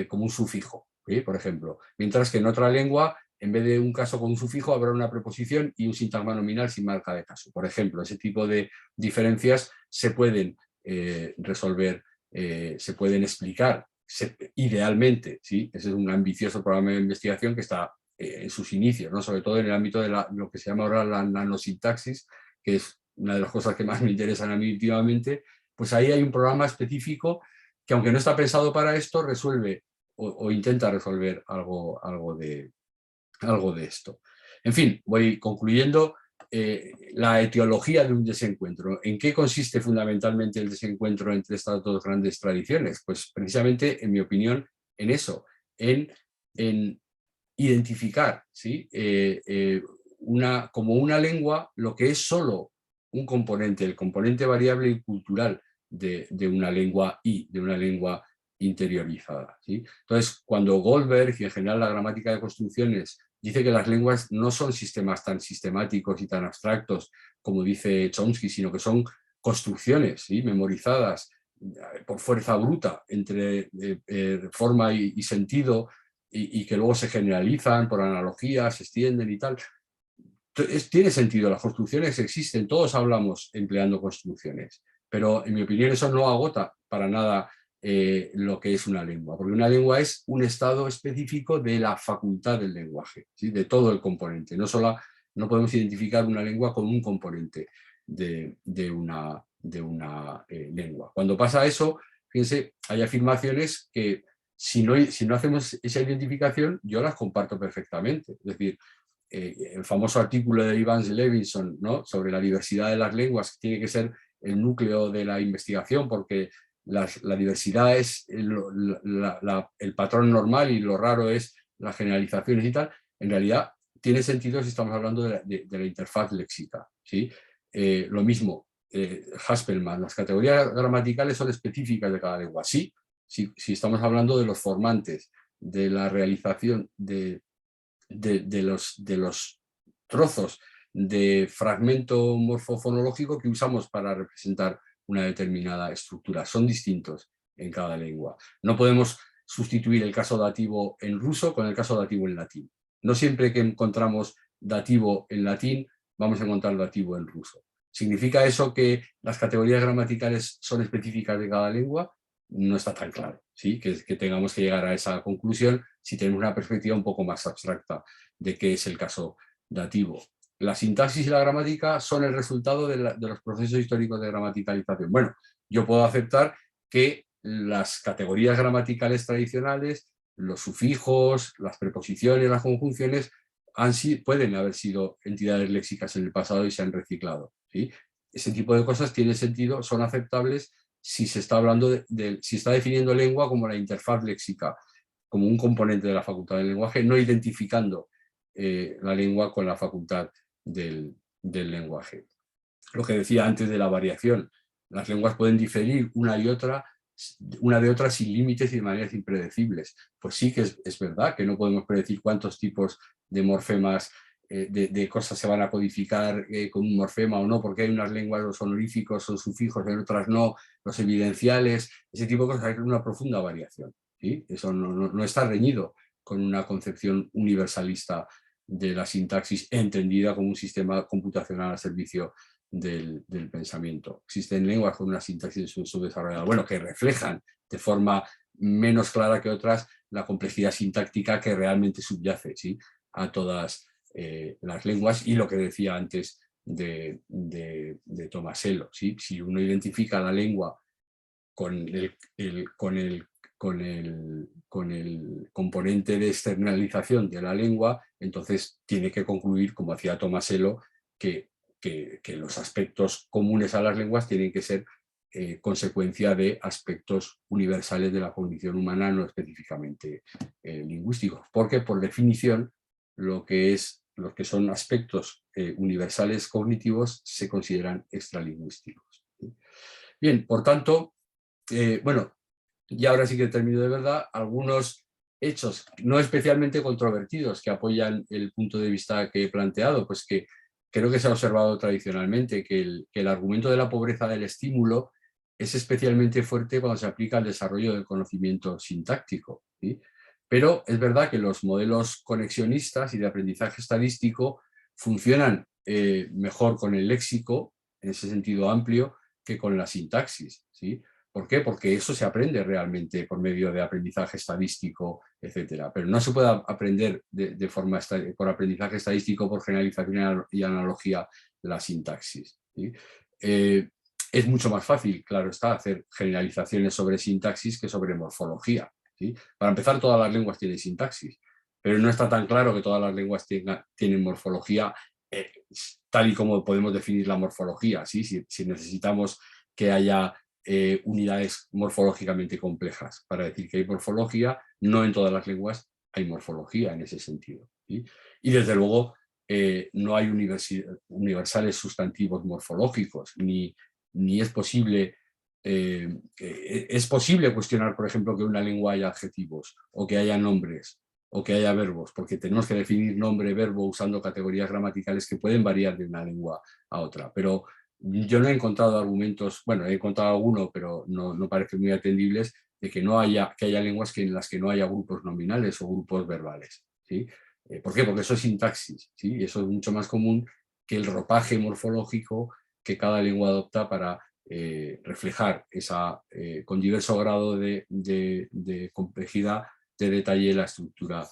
como un sufijo, ¿sí? Por ejemplo, mientras que en otra lengua, en vez de un caso con un sufijo, habrá una preposición y un sintagma nominal sin marca de caso. Por ejemplo, ese tipo de diferencias se pueden resolver, se pueden explicar idealmente, ¿sí? Ese es un ambicioso programa de investigación que está en sus inicios, ¿no? Sobre todo en el ámbito de lo que se llama ahora la nanosintaxis, que es una de las cosas que más me interesan a mí últimamente. Pues ahí hay un programa específico que, aunque no está pensado para esto, resuelve o intenta resolver algo de esto. En fin, voy concluyendo. La etiología de un desencuentro. ¿En qué consiste fundamentalmente el desencuentro entre estas dos grandes tradiciones? Pues precisamente, en mi opinión, en eso, en identificar, ¿sí? Como una lengua, lo que es solo un componente, el componente variable y cultural de una lengua de una lengua interiorizada, ¿sí? Entonces, cuando Goldberg y en general la gramática de construcciones dice que las lenguas no son sistemas tan sistemáticos y tan abstractos como dice Chomsky, sino que son construcciones, ¿sí? Memorizadas por fuerza bruta entre forma y sentido, y que luego se generalizan por analogías, se extienden y tal. Tiene sentido, las construcciones existen, todos hablamos empleando construcciones, pero en mi opinión eso no agota para nada lo que es una lengua, porque una lengua es un estado específico de la facultad del lenguaje, ¿sí? De todo el componente. No podemos identificar una lengua con un componente de una lengua. Cuando pasa eso, fíjense, hay afirmaciones que si no hacemos esa identificación, yo las comparto perfectamente. Es decir, el famoso artículo de Evans Levinson, ¿no? Sobre la diversidad de las lenguas, que tiene que ser el núcleo de la investigación, porque la diversidad es el patrón normal y lo raro es las generalizaciones y tal. En realidad tiene sentido si estamos hablando de la interfaz léxica, ¿sí? Lo mismo, Haspelmann, las categorías gramaticales son específicas de cada lengua. Sí, si estamos hablando de los formantes, de la realización de los trozos de fragmento morfofonológico que usamos para representar una determinada estructura. Son distintos en cada lengua. No podemos sustituir el caso dativo en ruso con el caso dativo en latín. No siempre que encontramos dativo en latín vamos a encontrar dativo en ruso. ¿Significa eso que las categorías gramaticales son específicas de cada lengua? No está tan claro, ¿sí? que tengamos que llegar a esa conclusión si tenemos una perspectiva un poco más abstracta de qué es el caso dativo. La sintaxis y la gramática son el resultado de los procesos históricos de gramaticalización. Bueno, yo puedo aceptar que las categorías gramaticales tradicionales, los sufijos, las preposiciones, las conjunciones, pueden haber sido entidades léxicas en el pasado y se han reciclado, ¿sí? Ese tipo de cosas tiene sentido, son aceptables si se está hablando si está definiendo lengua como la interfaz léxica, como un componente de la facultad del lenguaje, no identificando la lengua con la facultad del lenguaje. Lo que decía antes de la variación, las lenguas pueden diferir una de otra sin límites y de maneras impredecibles. Pues sí que es verdad que no podemos predecir cuántos tipos de morfemas, de cosas se van a codificar con un morfema o no, porque hay unas lenguas, los honoríficos son sufijos, en otras no, los evidenciales, ese tipo de cosas, hay una profunda variación, ¿sí? Eso no está reñido con una concepción universalista de la sintaxis entendida como un sistema computacional al servicio del pensamiento. Existen lenguas con una sintaxis subdesarrollada, bueno, que reflejan de forma menos clara que otras la complejidad sintáctica que realmente subyace, ¿sí? A todas las lenguas, y lo que decía antes de Tomasello, ¿sí? Si uno identifica la lengua con el componente de externalización de la lengua, entonces tiene que concluir, como hacía Tomasello, que los aspectos comunes a las lenguas tienen que ser consecuencia de aspectos universales de la cognición humana, no específicamente lingüísticos, porque por definición los que son aspectos universales cognitivos se consideran extralingüísticos. Bien, por tanto, bueno, y ahora sí que termino de verdad, algunos hechos no especialmente controvertidos que apoyan el punto de vista que he planteado, pues que creo que se ha observado tradicionalmente que el argumento de la pobreza del estímulo es especialmente fuerte cuando se aplica al desarrollo del conocimiento sintáctico, ¿sí? Pero es verdad que los modelos conexionistas y de aprendizaje estadístico funcionan mejor con el léxico, en ese sentido amplio, que con la sintaxis, ¿sí? ¿Por qué? Porque eso se aprende realmente por medio de aprendizaje estadístico, etcétera. Pero no se puede aprender por aprendizaje estadístico, por generalización y analogía, la sintaxis, ¿sí? Es mucho más fácil, claro está, hacer generalizaciones sobre sintaxis que sobre morfología, ¿sí? Para empezar, todas las lenguas tienen sintaxis, pero no está tan claro que todas las lenguas tienen morfología tal y como podemos definir la morfología, ¿sí? Si necesitamos que haya unidades morfológicamente complejas para decir que hay morfología, no en todas las lenguas hay morfología en ese sentido, ¿sí? Y desde luego no hay universales sustantivos morfológicos, ni es posible cuestionar, por ejemplo, que en una lengua haya adjetivos o que haya nombres o que haya verbos, porque tenemos que definir nombre, verbo usando categorías gramaticales que pueden variar de una lengua a otra. Pero yo no he encontrado argumentos, bueno, he encontrado alguno, pero no parecen muy atendibles, de que haya lenguas en las que no haya grupos nominales o grupos verbales, ¿sí? ¿Por qué? Porque eso es sintaxis, ¿sí? Y eso es mucho más común que el ropaje morfológico que cada lengua adopta para reflejar con diverso grado de complejidad, de detalle, la estructura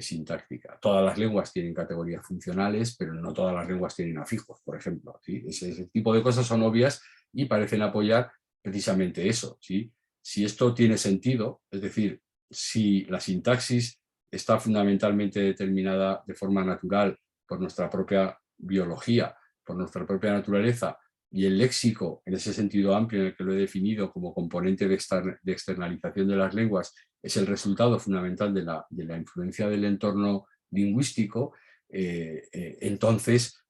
sintáctica. Todas las lenguas tienen categorías funcionales, pero no todas las lenguas tienen afijos, por ejemplo, ¿sí? Ese tipo de cosas son obvias y parecen apoyar precisamente eso, ¿sí? Si esto tiene sentido, es decir, si la sintaxis está fundamentalmente determinada de forma natural por nuestra propia biología, por nuestra propia naturaleza, y el léxico, en ese sentido amplio en el que lo he definido como componente de externalización de las lenguas, es el resultado fundamental de la influencia del entorno lingüístico, entonces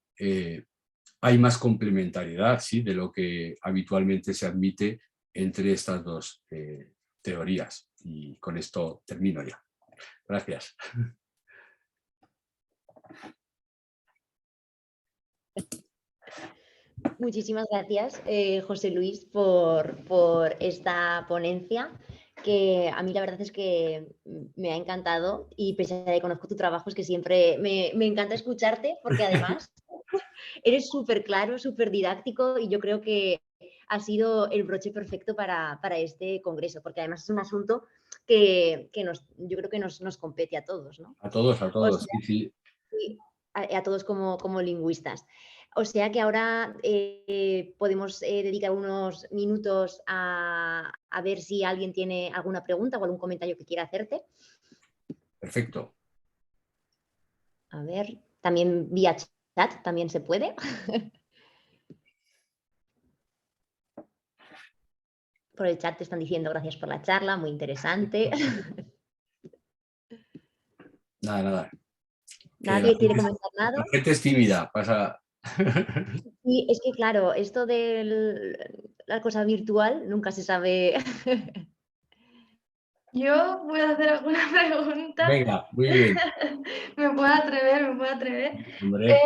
hay más complementariedad, ¿sí?, de lo que habitualmente se admite entre estas dos teorías. Y con esto termino ya. Gracias. Muchísimas gracias, José Luis, por esta ponencia, que a mí la verdad es que me ha encantado y pese a que conozco tu trabajo, es que siempre me encanta escucharte porque además eres súper claro, súper didáctico y yo creo que ha sido el broche perfecto para este congreso, porque además es un asunto que yo creo que nos compete a todos, ¿no? A O todos, sea, sí, sí. sí, a todos como lingüistas. O sea que ahora podemos dedicar unos minutos a ver si alguien tiene alguna pregunta o algún comentario que quiera hacerte. Perfecto. A ver, también vía chat, también se puede. Por el chat te están diciendo gracias por la charla, muy interesante. Nada, nada. Que Nadie quiere comentar la nada. gente es tímida, pasa. Y es que, claro, esto de la cosa virtual nunca se sabe. Yo puedo hacer alguna pregunta. Venga, muy bien. Me puedo atrever, me puedo atrever. Hombre,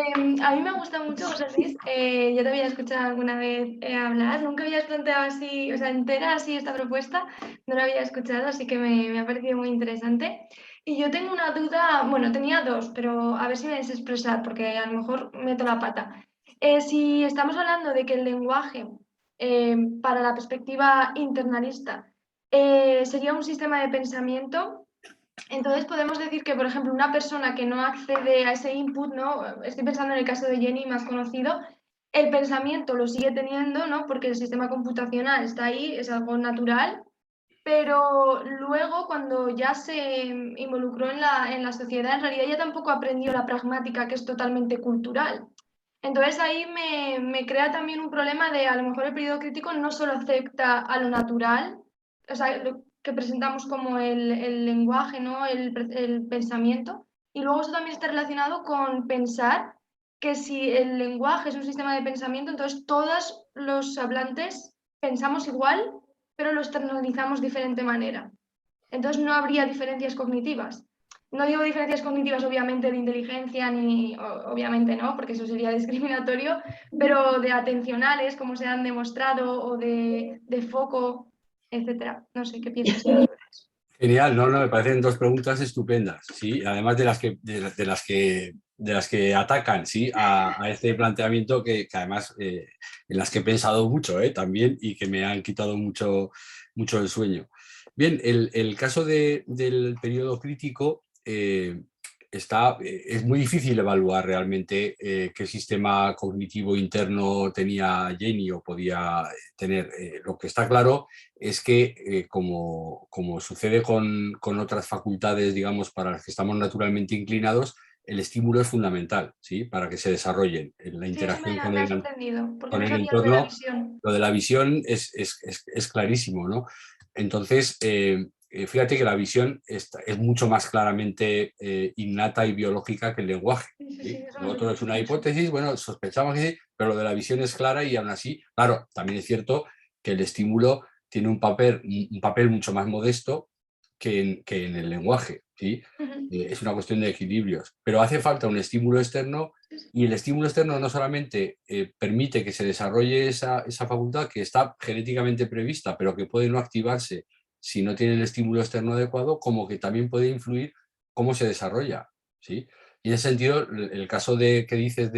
A mí me gusta mucho, José Luis. Yo te había escuchado alguna vez hablar. Nunca habías planteado así, o sea, entera así esta propuesta. No la había escuchado, así que me ha parecido muy interesante. Y yo tengo una duda, bueno, tenía dos, pero a ver si me des expresar, porque a lo mejor meto la pata. Si estamos hablando de que el lenguaje, para la perspectiva internalista, sería un sistema de pensamiento. Entonces podemos decir que, por ejemplo, una persona que no accede a ese input, ¿no? Estoy pensando en el caso de Jenny, más conocido, el pensamiento lo sigue teniendo, ¿no? Porque el sistema computacional está ahí, es algo natural, pero luego cuando ya se involucró en la sociedad, en realidad ya tampoco aprendió la pragmática, que es totalmente cultural. Entonces ahí me crea también un problema de a lo mejor el periodo crítico no solo afecta a lo natural, o sea, lo que presentamos como el lenguaje, ¿no? El pensamiento, y luego eso también está relacionado con pensar que si el lenguaje es un sistema de pensamiento, entonces todos los hablantes pensamos igual, pero lo externalizamos de diferente manera. Entonces no habría diferencias cognitivas. No digo diferencias cognitivas obviamente de inteligencia, ni obviamente no, porque eso sería discriminatorio, pero de atencionales, como se han demostrado, o de foco, etcétera. No sé, ¿qué piensas tú sobre eso? genial, no, no, me parecen dos preguntas estupendas, ¿sí? Además de las que atacan, ¿sí? A este planteamiento que además en las que he pensado mucho, también y que me han quitado mucho, mucho el sueño. Bien, el caso del periodo crítico es muy difícil evaluar realmente qué sistema cognitivo interno tenía Jenny o podía tener. Lo que está claro es que, como sucede con otras facultades, digamos, para las que estamos naturalmente inclinados, el estímulo es fundamental, ¿sí? Para que se desarrollen en la Sí, eso interacción me ha sorprendido, porque con no el sabía lo de la entorno. visión. Lo de la visión es clarísimo, ¿no? Entonces, fíjate que la visión es mucho más claramente innata y biológica que el lenguaje. Sí, sí, sí, ¿Sí? eso Lo me otro es sorprendió una mucho. hipótesis, bueno, sospechamos que sí, pero lo de la visión es clara y aún así, claro, también es cierto que el estímulo tiene un papel mucho más modesto que en el lenguaje, ¿sí? Es una cuestión de equilibrios, pero hace falta un estímulo externo y el estímulo externo no solamente permite que se desarrolle esa facultad que está genéticamente prevista, pero que puede no activarse si no tiene el estímulo externo adecuado, como que también puede influir cómo se desarrolla, ¿sí? Y en ese sentido, el caso que dices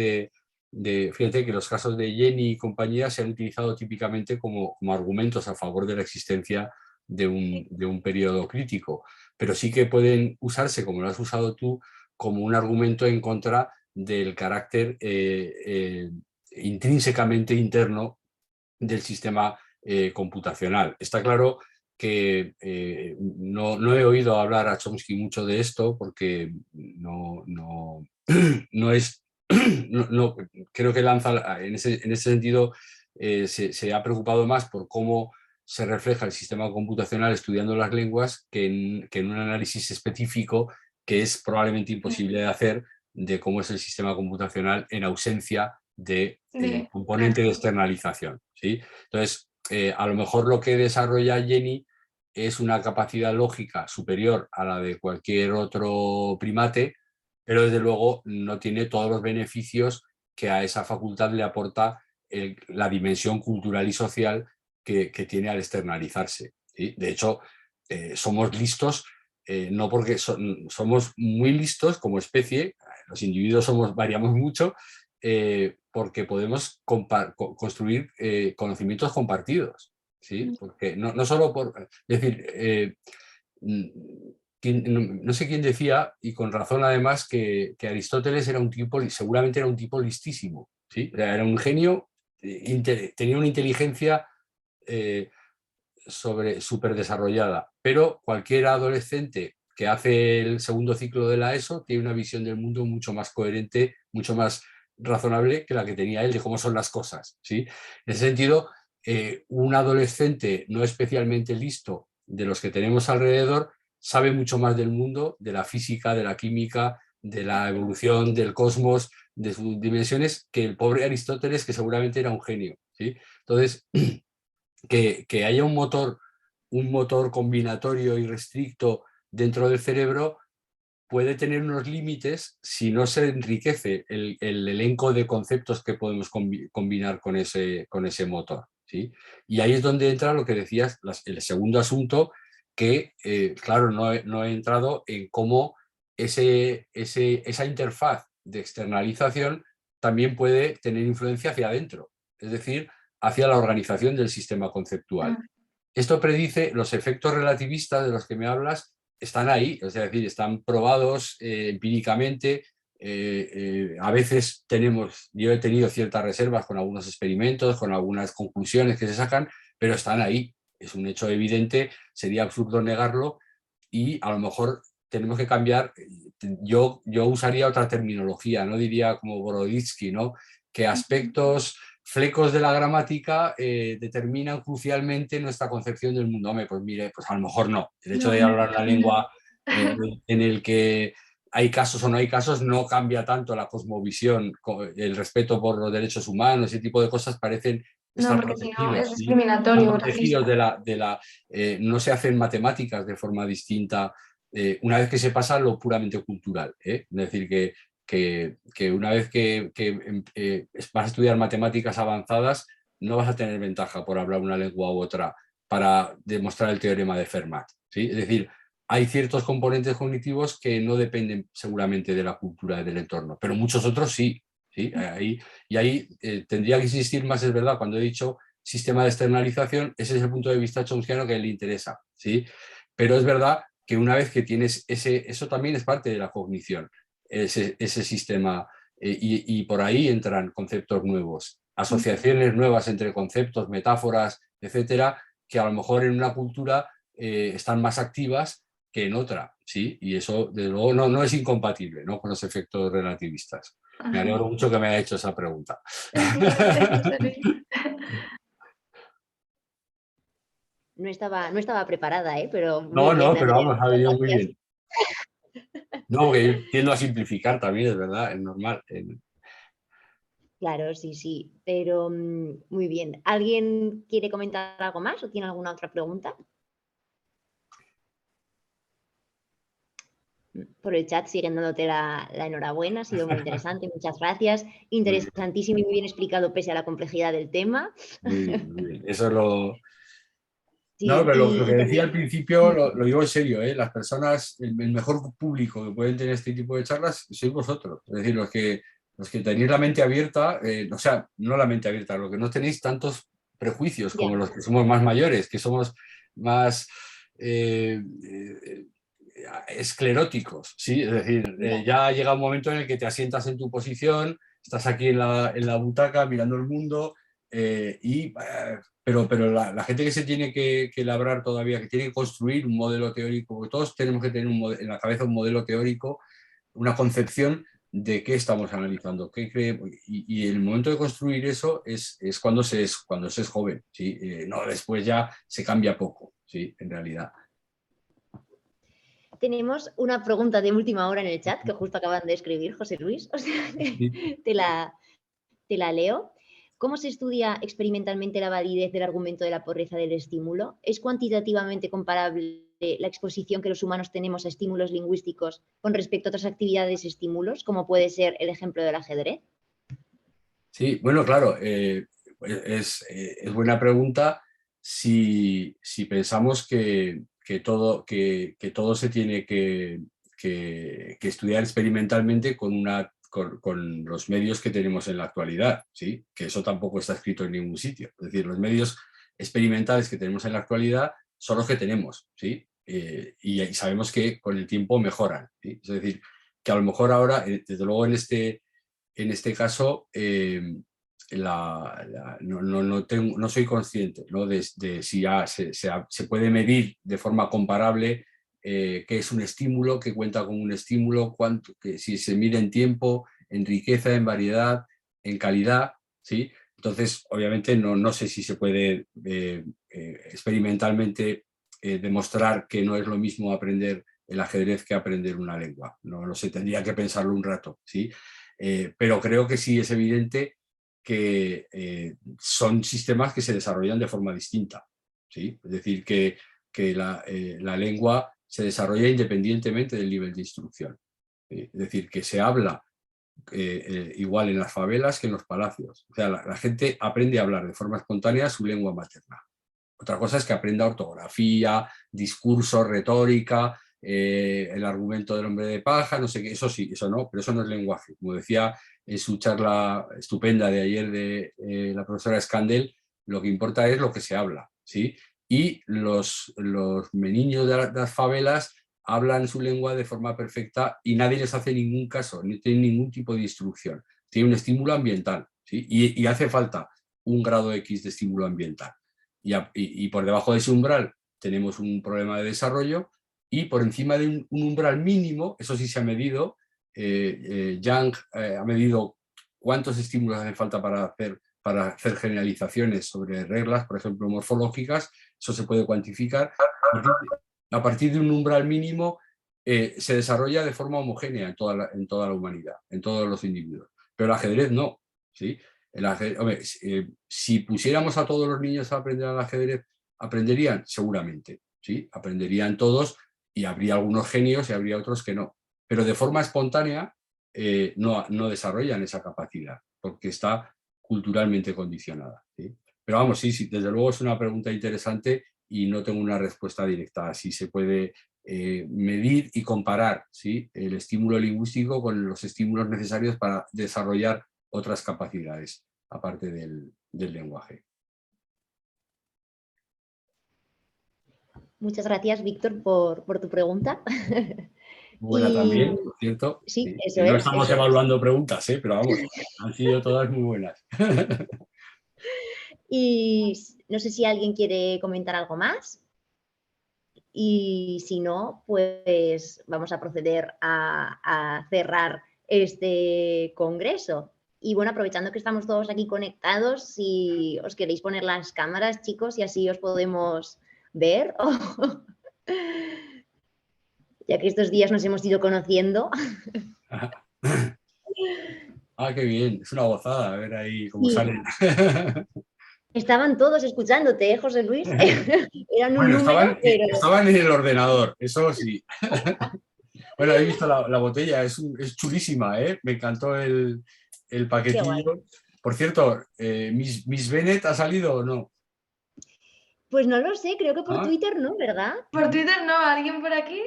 fíjate que los casos de Jenny y compañía se han utilizado típicamente como argumentos a favor de la existencia de un periodo crítico, pero sí que pueden usarse, como lo has usado tú, como un argumento en contra del carácter intrínsecamente interno del sistema computacional. Está claro que no he oído hablar a Chomsky mucho de esto porque no es, creo que lanza en ese sentido se ha preocupado más por cómo se refleja el sistema computacional estudiando las lenguas que en un análisis específico que es probablemente imposible de hacer de cómo es el sistema computacional en ausencia de componente de Claro. externalización, ¿sí? Entonces, a lo mejor lo que desarrolla Jenny es una capacidad lógica superior a la de cualquier otro primate, pero desde luego no tiene todos los beneficios que a esa facultad le aporta la dimensión cultural y social que tiene al externalizarse, ¿sí? De hecho, somos listos, no porque somos muy listos como especie, los individuos variamos mucho, porque podemos construir conocimientos compartidos, ¿sí? Porque no solo por... Es decir, no sé quién decía, y con razón además, que Aristóteles era un tipo, seguramente era un tipo listísimo, ¿sí? O sea, era un genio, tenía una inteligencia súper desarrollada, pero cualquier adolescente que hace el segundo ciclo de la ESO tiene una visión del mundo mucho más coherente, mucho más razonable que la que tenía él de cómo son las cosas, ¿sí? En ese sentido, un adolescente no especialmente listo de los que tenemos alrededor sabe mucho más del mundo, de la física, de la química, de la evolución, del cosmos, de sus dimensiones, que el pobre Aristóteles, que seguramente era un genio, ¿sí? Entonces, que haya un motor combinatorio y restricto dentro del cerebro puede tener unos límites si no se enriquece el elenco de conceptos que podemos combinar con ese motor, ¿sí? Y ahí es donde entra lo que decías, el segundo asunto, que claro, no he entrado en cómo esa interfaz de externalización también puede tener influencia hacia adentro, es decir, hacia la organización del sistema conceptual. Esto predice los efectos relativistas de los que me hablas, están ahí, es decir, están probados empíricamente. A veces yo he tenido ciertas reservas con algunos experimentos, con algunas conclusiones que se sacan, pero están ahí. Es un hecho evidente, sería absurdo negarlo y a lo mejor tenemos que cambiar. Yo usaría otra terminología, no diría como Boroditsky, ¿no? Que aspectos, flecos de la gramática determinan crucialmente nuestra concepción del mundo. Hombre, pues mire, pues a lo mejor no. El hecho de hablar la lengua en el que hay casos o no hay casos no cambia tanto la cosmovisión, el respeto por los derechos humanos, ese tipo de cosas parecen No, estar porque si no es protegidos, ¿sí? discriminatorio, Están protegidos racista. no se hacen matemáticas de forma distinta una vez que se pasa a lo puramente cultural, ¿eh? Es decir, que una vez que vas a estudiar matemáticas avanzadas, no vas a tener ventaja por hablar una lengua u otra para demostrar el teorema de Fermat, ¿sí? Es decir, hay ciertos componentes cognitivos que no dependen seguramente de la cultura y del entorno, pero muchos otros sí, ¿sí? Y ahí tendría que existir más, es verdad, cuando he dicho sistema de externalización, ese es el punto de vista chomskiano que le interesa, ¿sí? Pero es verdad que una vez que tienes eso también es parte de la cognición, ese sistema, y por ahí entran conceptos nuevos, asociaciones nuevas entre conceptos, metáforas, etcétera, que a lo mejor en una cultura están más activas que en otra, ¿sí? Y eso, desde luego, no es incompatible, ¿no?, con los efectos relativistas. Me Ajá. alegro mucho que me haya hecho esa pregunta. Gracias, José Luis. No estaba preparada, pero muy bien, No, pero Andrea. vamos, ha Muchas venido muy gracias. bien. No, porque yo tiendo a simplificar también, es verdad, es normal. Claro, sí, sí, pero muy bien. ¿Alguien quiere comentar algo más o tiene alguna otra pregunta? Por el chat siguen dándote la enhorabuena, ha sido muy interesante, muchas gracias. Muy bien, Interesantísimo y muy bien explicado pese a la complejidad del tema. muy bien, muy bien. Eso lo... No, Sí, pero lo que y decía al también, principio lo digo en serio, ¿eh? Las personas, el mejor público que pueden tener este tipo de charlas sois vosotros. Es decir, los que tenéis la mente abierta, o sea, no la mente abierta, lo que no tenéis tantos prejuicios ya, como los que somos más mayores, que somos más eh, eh, escleróticos, ¿sí? Es decir, ya. ya llega un momento en el que te asientas en tu posición, estás aquí en la butaca mirando el mundo pero la gente que se tiene que labrar todavía, que tiene que construir un modelo teórico, porque todos tenemos que tener en la cabeza un modelo teórico, una concepción de qué estamos analizando, y el momento de construir eso es cuando cuando se es joven, ¿sí? No, después ya se cambia poco, ¿sí? En realidad. Tenemos una pregunta de última hora en el chat que justo acaban de escribir, José Luis, o sea, Sí. te la leo. ¿Cómo se estudia experimentalmente la validez del argumento de la pobreza del estímulo? ¿Es cuantitativamente comparable la exposición que los humanos tenemos a estímulos lingüísticos con respecto a otras actividades estímulos, como puede ser el ejemplo del ajedrez? Sí, bueno, claro, es buena pregunta si pensamos que todo se tiene que estudiar experimentalmente con los medios que tenemos en la actualidad, ¿sí? Que eso tampoco está escrito en ningún sitio. Es decir, los medios experimentales que tenemos en la actualidad son los que tenemos, ¿sí? Y sabemos que con el tiempo mejoran, ¿sí? Es decir, que a lo mejor ahora, desde luego en este caso, no soy consciente, ¿no? de si ya se puede medir de forma comparable qué es un estímulo, qué cuenta con un estímulo, si se mide en tiempo, en riqueza, en variedad, en calidad, ¿sí? Entonces, obviamente, no sé si se puede experimentalmente demostrar que no es lo mismo aprender el ajedrez que aprender una lengua. No lo sé, tendría que pensarlo un rato, ¿sí? Pero creo que sí es evidente que son sistemas que se desarrollan de forma distinta, ¿sí? Es decir, que la lengua se desarrolla independientemente del nivel de instrucción. Es decir, que se habla igual en las favelas que en los palacios. O sea, la gente aprende a hablar de forma espontánea su lengua materna. Otra cosa es que aprenda ortografía, discurso, retórica, el argumento del hombre de paja, no sé qué, eso sí, eso no, pero eso no es lenguaje. Como decía en su charla estupenda de ayer de la profesora Scandell, lo que importa es lo que se habla, ¿sí? Y los meniños de las favelas hablan su lengua de forma perfecta y nadie les hace ningún caso, no tienen ningún tipo de instrucción. Tiene un estímulo ambiental, ¿sí? Y hace falta un grado X de estímulo ambiental. Y por debajo de ese umbral tenemos un problema de desarrollo y por encima de un umbral mínimo, eso sí se ha medido, Young ha medido cuántos estímulos hacen falta para hacer generalizaciones sobre reglas, por ejemplo, morfológicas, eso se puede cuantificar. A partir de un umbral mínimo se desarrolla de forma homogénea en toda la humanidad, en todos los individuos. Pero el ajedrez no, ¿sí? Hombre, si pusiéramos a todos los niños a aprender al ajedrez, ¿aprenderían? Seguramente, ¿sí? Aprenderían todos y habría algunos genios y habría otros que no. Pero de forma espontánea no desarrollan esa capacidad porque está culturalmente condicionada, ¿sí? Pero vamos, sí, desde luego es una pregunta interesante y no tengo una respuesta directa. Si se puede medir y comparar, ¿sí? El estímulo lingüístico con los estímulos necesarios para desarrollar otras capacidades, aparte del lenguaje. Muchas gracias, Víctor, por tu pregunta. Buena también, por cierto. Sí, Sí, eso que no es. estamos evaluando preguntas, pero vamos, han sido todas muy buenas. Y no sé si alguien quiere comentar algo más. Y si no, pues vamos a proceder a cerrar este congreso. Y bueno, aprovechando que estamos todos aquí conectados, si os queréis poner las cámaras, chicos, y así os podemos ver, ya que estos días nos hemos ido conociendo. Ah, qué bien, es una gozada ver ahí cómo Sí. salen. Estaban todos escuchándote, ¿eh, José Luis? Eran un Bueno, número, pero... estaban en el ordenador, eso sí. Bueno, he visto la botella, es chulísima, ¿eh? Me encantó el Qué guay. paquetillo. Por cierto, ¿Miss Bennett ha salido o no? Pues no lo sé, creo que por ¿Ah? Twitter no, ¿verdad? Por Twitter no, ¿alguien por aquí?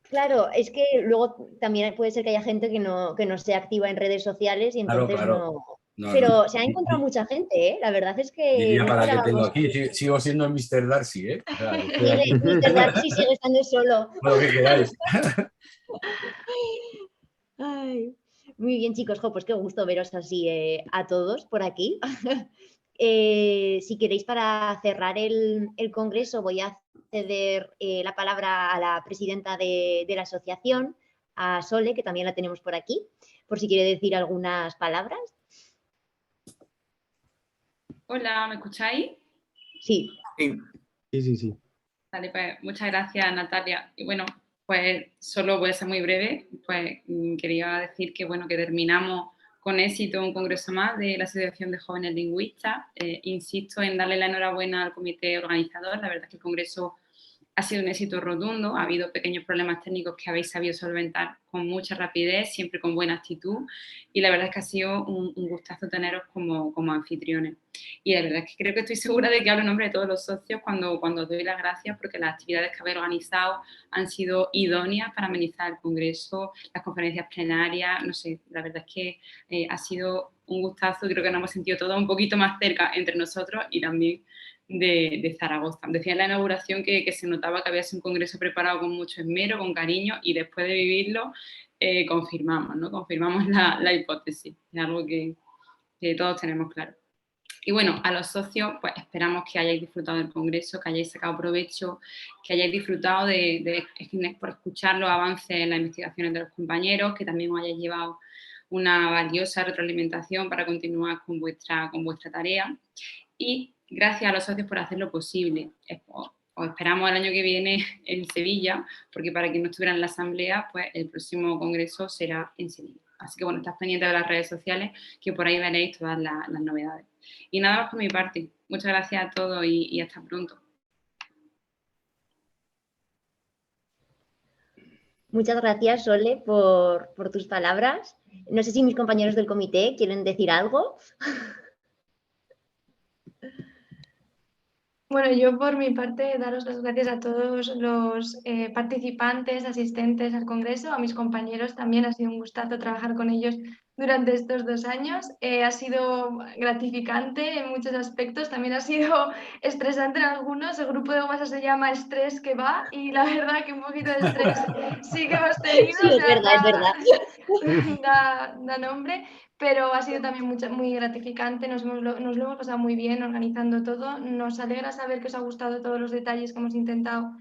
Claro, es que luego también puede ser que haya gente que no sea activa en redes sociales y entonces Claro. no. No. Pero se ha encontrado mucha gente, ¿eh? La verdad es que Diría no para qué tengo esperábamos. aquí. Sigo siendo Mr. Darcy, ¿eh? O sea, estoy Sigue, aquí. Mr. Darcy sigue estando solo. Lo que queráis. Ay, muy bien, chicos, pues qué gusto veros así a todos por aquí. Si queréis, para cerrar el congreso, voy a ceder la palabra a la presidenta de la asociación, a Sole, que también la tenemos por aquí, por si quiere decir algunas palabras. Hola, ¿me escucháis? Sí. Sí. Vale, pues muchas gracias, Natalia. Y bueno, pues solo voy a ser muy breve. Pues quería decir que bueno, que terminamos con éxito un congreso más de la Asociación de Jóvenes Lingüistas. Insisto en darle la enhorabuena al comité organizador. La verdad es que el congreso ha sido un éxito rotundo, ha habido pequeños problemas técnicos que habéis sabido solventar con mucha rapidez, siempre con buena actitud, y la verdad es que ha sido un gustazo teneros como anfitriones. Y la verdad es que creo que estoy segura de que hablo en nombre de todos los socios cuando os doy las gracias, porque las actividades que habéis organizado han sido idóneas para amenizar el congreso, las conferencias plenarias, no sé, la verdad es que ha sido un gustazo, creo que nos hemos sentido todos un poquito más cerca entre nosotros y también de Zaragoza. Decía en la inauguración que se notaba que había sido un congreso preparado con mucho esmero, con cariño, y después de vivirlo confirmamos, ¿no? Confirmamos la hipótesis, es algo que todos tenemos claro. Y bueno, a los socios, pues esperamos que hayáis disfrutado del congreso, que hayáis sacado provecho, que hayáis disfrutado por escuchar los avances en las investigaciones de los compañeros, que también os hayáis llevado una valiosa retroalimentación para continuar con vuestra tarea. Y gracias a los socios por hacerlo posible. Os esperamos el año que viene en Sevilla, porque para quien no estuviera en la asamblea, pues el próximo congreso será en Sevilla. Así que bueno, estad pendientes de las redes sociales, que por ahí veréis todas las novedades. Y nada más por mi parte. Muchas gracias a todos y hasta pronto. Muchas gracias, Sole, por tus palabras. No sé si mis compañeros del comité quieren decir algo. Bueno, yo por mi parte daros las gracias a todos los participantes, asistentes al Congreso, a mis compañeros también, ha sido un gustazo trabajar con ellos durante estos 2 años. Ha sido gratificante en muchos aspectos, también ha sido estresante en algunos. El grupo de WhatsApp se llama Estrés que va y la verdad que un poquito de estrés sí que hemos tenido. Sí, es verdad. Da nombre. Pero ha sido también muy gratificante, nos lo hemos pasado muy bien organizando todo. Nos alegra saber que os ha gustado todos los detalles que hemos intentado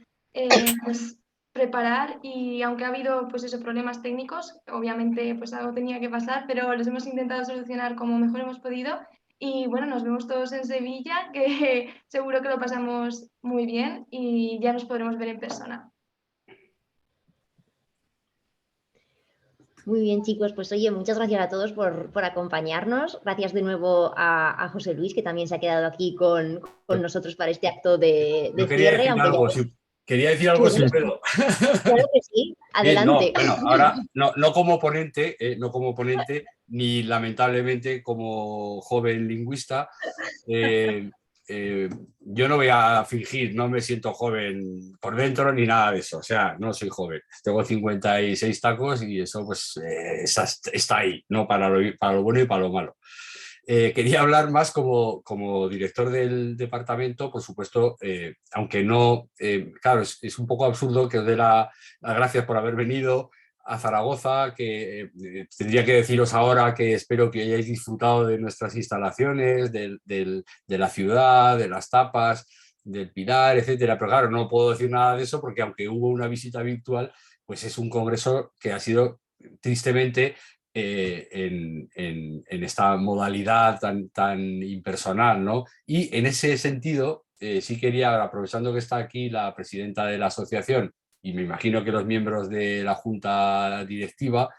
pues, preparar, y aunque ha habido pues esos problemas técnicos, obviamente pues algo tenía que pasar, pero los hemos intentado solucionar como mejor hemos podido. Y bueno, nos vemos todos en Sevilla, que seguro que lo pasamos muy bien y ya nos podremos ver en persona. Muy bien, chicos, pues oye, muchas gracias a todos por acompañarnos. Gracias de nuevo a José Luis, que también se ha quedado aquí con nosotros para este acto de cierre. Quería decir algo sin pedo. Claro que sí, adelante. Bien, bueno, ahora no como ponente, ni lamentablemente como joven lingüista. Yo no voy a fingir, no me siento joven por dentro ni nada de eso, o sea, no soy joven. Tengo 56 tacos y eso pues está ahí, ¿no? Para lo bueno y para lo malo. Quería hablar más como director del departamento, por supuesto, aunque no, claro, es un poco absurdo que os dé las gracias por haber venido a Zaragoza, que tendría que deciros ahora que espero que hayáis disfrutado de nuestras instalaciones, de la ciudad, de las tapas, del Pilar, etcétera, pero claro, no puedo decir nada de eso porque aunque hubo una visita virtual, pues es un congreso que ha sido tristemente en esta modalidad tan impersonal, ¿no? Y en ese sentido, sí quería, aprovechando que está aquí la presidenta de la asociación y me imagino que los miembros de la junta directiva,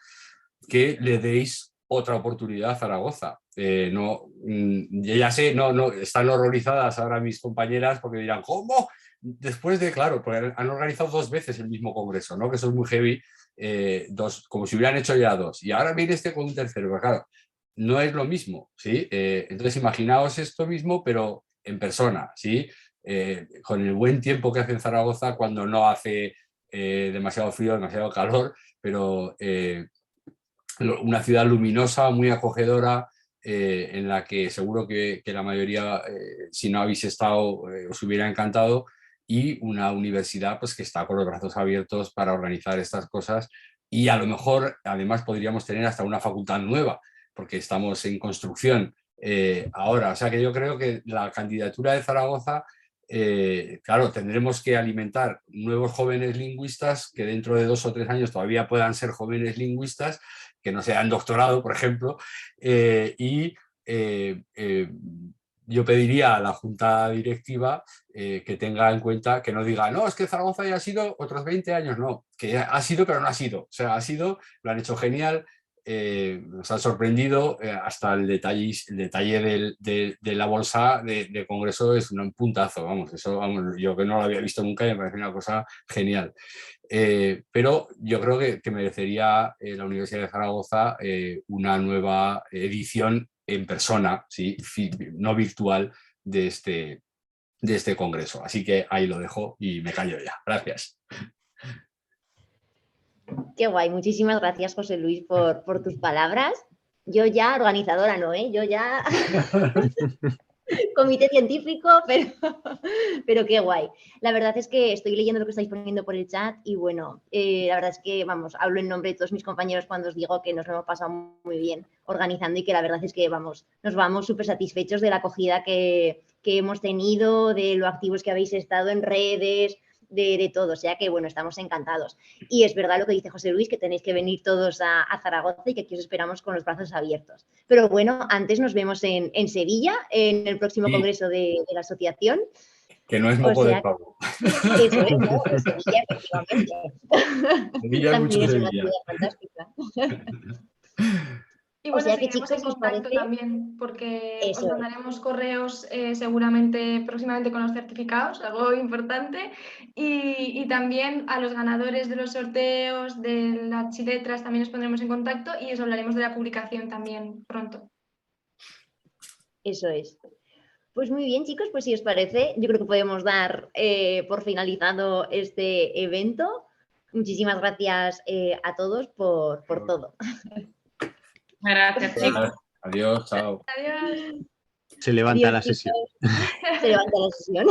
que le deis otra oportunidad a Zaragoza. Ya sé, no, están horrorizadas ahora mis compañeras porque dirán, ¿cómo? Después de, claro, porque han organizado 2 veces el mismo congreso, ¿no? Que eso es muy heavy, como si hubieran hecho ya 2. Y ahora viene este con un tercero, pero claro, no es lo mismo, ¿sí? Entonces imaginaos esto mismo, pero en persona, ¿sí? Con el buen tiempo que hace en Zaragoza cuando no hace demasiado frío, demasiado calor, pero una ciudad luminosa, muy acogedora, en la que seguro que la mayoría, si no habéis estado, os hubiera encantado, y una universidad pues, que está con los brazos abiertos para organizar estas cosas, y a lo mejor además podríamos tener hasta una facultad nueva, porque estamos en construcción ahora. O sea que yo creo que la candidatura de Zaragoza, claro, tendremos que alimentar nuevos jóvenes lingüistas que dentro de 2 o 3 años todavía puedan ser jóvenes lingüistas, que no sean doctorado, por ejemplo, yo pediría a la junta directiva que tenga en cuenta, que no diga, no, es que Zaragoza ya ha sido otros 20 años, no, que ha sido pero no ha sido, o sea, ha sido, lo han hecho genial, nos han sorprendido, hasta el detalle de la bolsa de Congreso es un puntazo, vamos, eso, vamos, yo que no lo había visto nunca y me parece una cosa genial. Pero yo creo que merecería la Universidad de Zaragoza una nueva edición en persona, ¿sí? No virtual, de este congreso. Así que ahí lo dejo y me callo ya. Gracias. Qué guay, muchísimas gracias, José Luis, por tus palabras. Yo ya organizadora no, yo ya comité científico, pero qué guay. La verdad es que estoy leyendo lo que estáis poniendo por el chat y bueno, la verdad es que, vamos, hablo en nombre de todos mis compañeros cuando os digo que nos lo hemos pasado muy bien organizando y que la verdad es que, vamos, nos vamos súper satisfechos de la acogida que hemos tenido, de lo activos que habéis estado en redes, de todo, o sea que bueno, estamos encantados. Y es verdad lo que dice José Luis, que tenéis que venir todos a Zaragoza y que aquí os esperamos con los brazos abiertos. Pero bueno, antes nos vemos en Sevilla, en el próximo congreso de la asociación. Que no es moco de pavo. Eso es, ¿no? En Sevilla, efectivamente. Sevilla es mucho También Sevilla. Es una ciudad fantástica. Y bueno, o sea que, seguiremos chicos, en contacto ¿os parece? también, porque Eso os mandaremos correos seguramente próximamente con los certificados, algo importante, y también a los ganadores de los sorteos, de las chiletras, también os pondremos en contacto y os hablaremos de la publicación también pronto. Eso es. Pues muy bien, chicos, pues si os parece, yo creo que podemos dar por finalizado este evento. Muchísimas gracias a todos por todo. Gracias, chicos. Adiós, chao. Adiós. Se levanta Adiós, la chicos. sesión. Se levanta la sesión.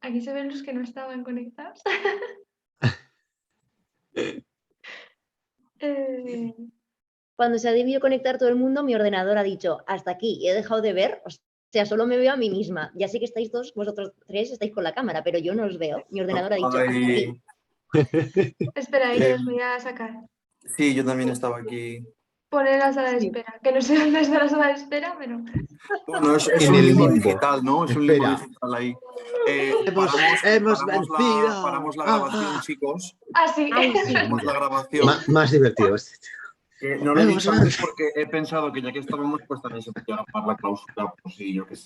Aquí se ven los que no estaban conectados. Cuando se ha debido conectar todo el mundo, mi ordenador ha dicho, hasta aquí, y he dejado de ver, o sea, solo me veo a mí misma. Ya sé que estáis todos, vosotros tres estáis con la cámara, pero yo no os veo. Mi ordenador ha dicho, hasta aquí. Espera, ahí os voy a sacar. Sí, yo también estaba aquí. Poner la sala de espera, que no sé dónde está la sala de espera, pero... Bueno, es En un el limbo limbo. digital, ¿no? Es un limbo Espera. digital ahí. Hemos vencido. Paramos la grabación, chicos. Ah, sí. Ay, sí. Paramos la grabación. Más divertido este. No lo he dicho antes porque he pensado que ya que estábamos, pues también se podía grabar la cláusula, pues sí, yo qué sé.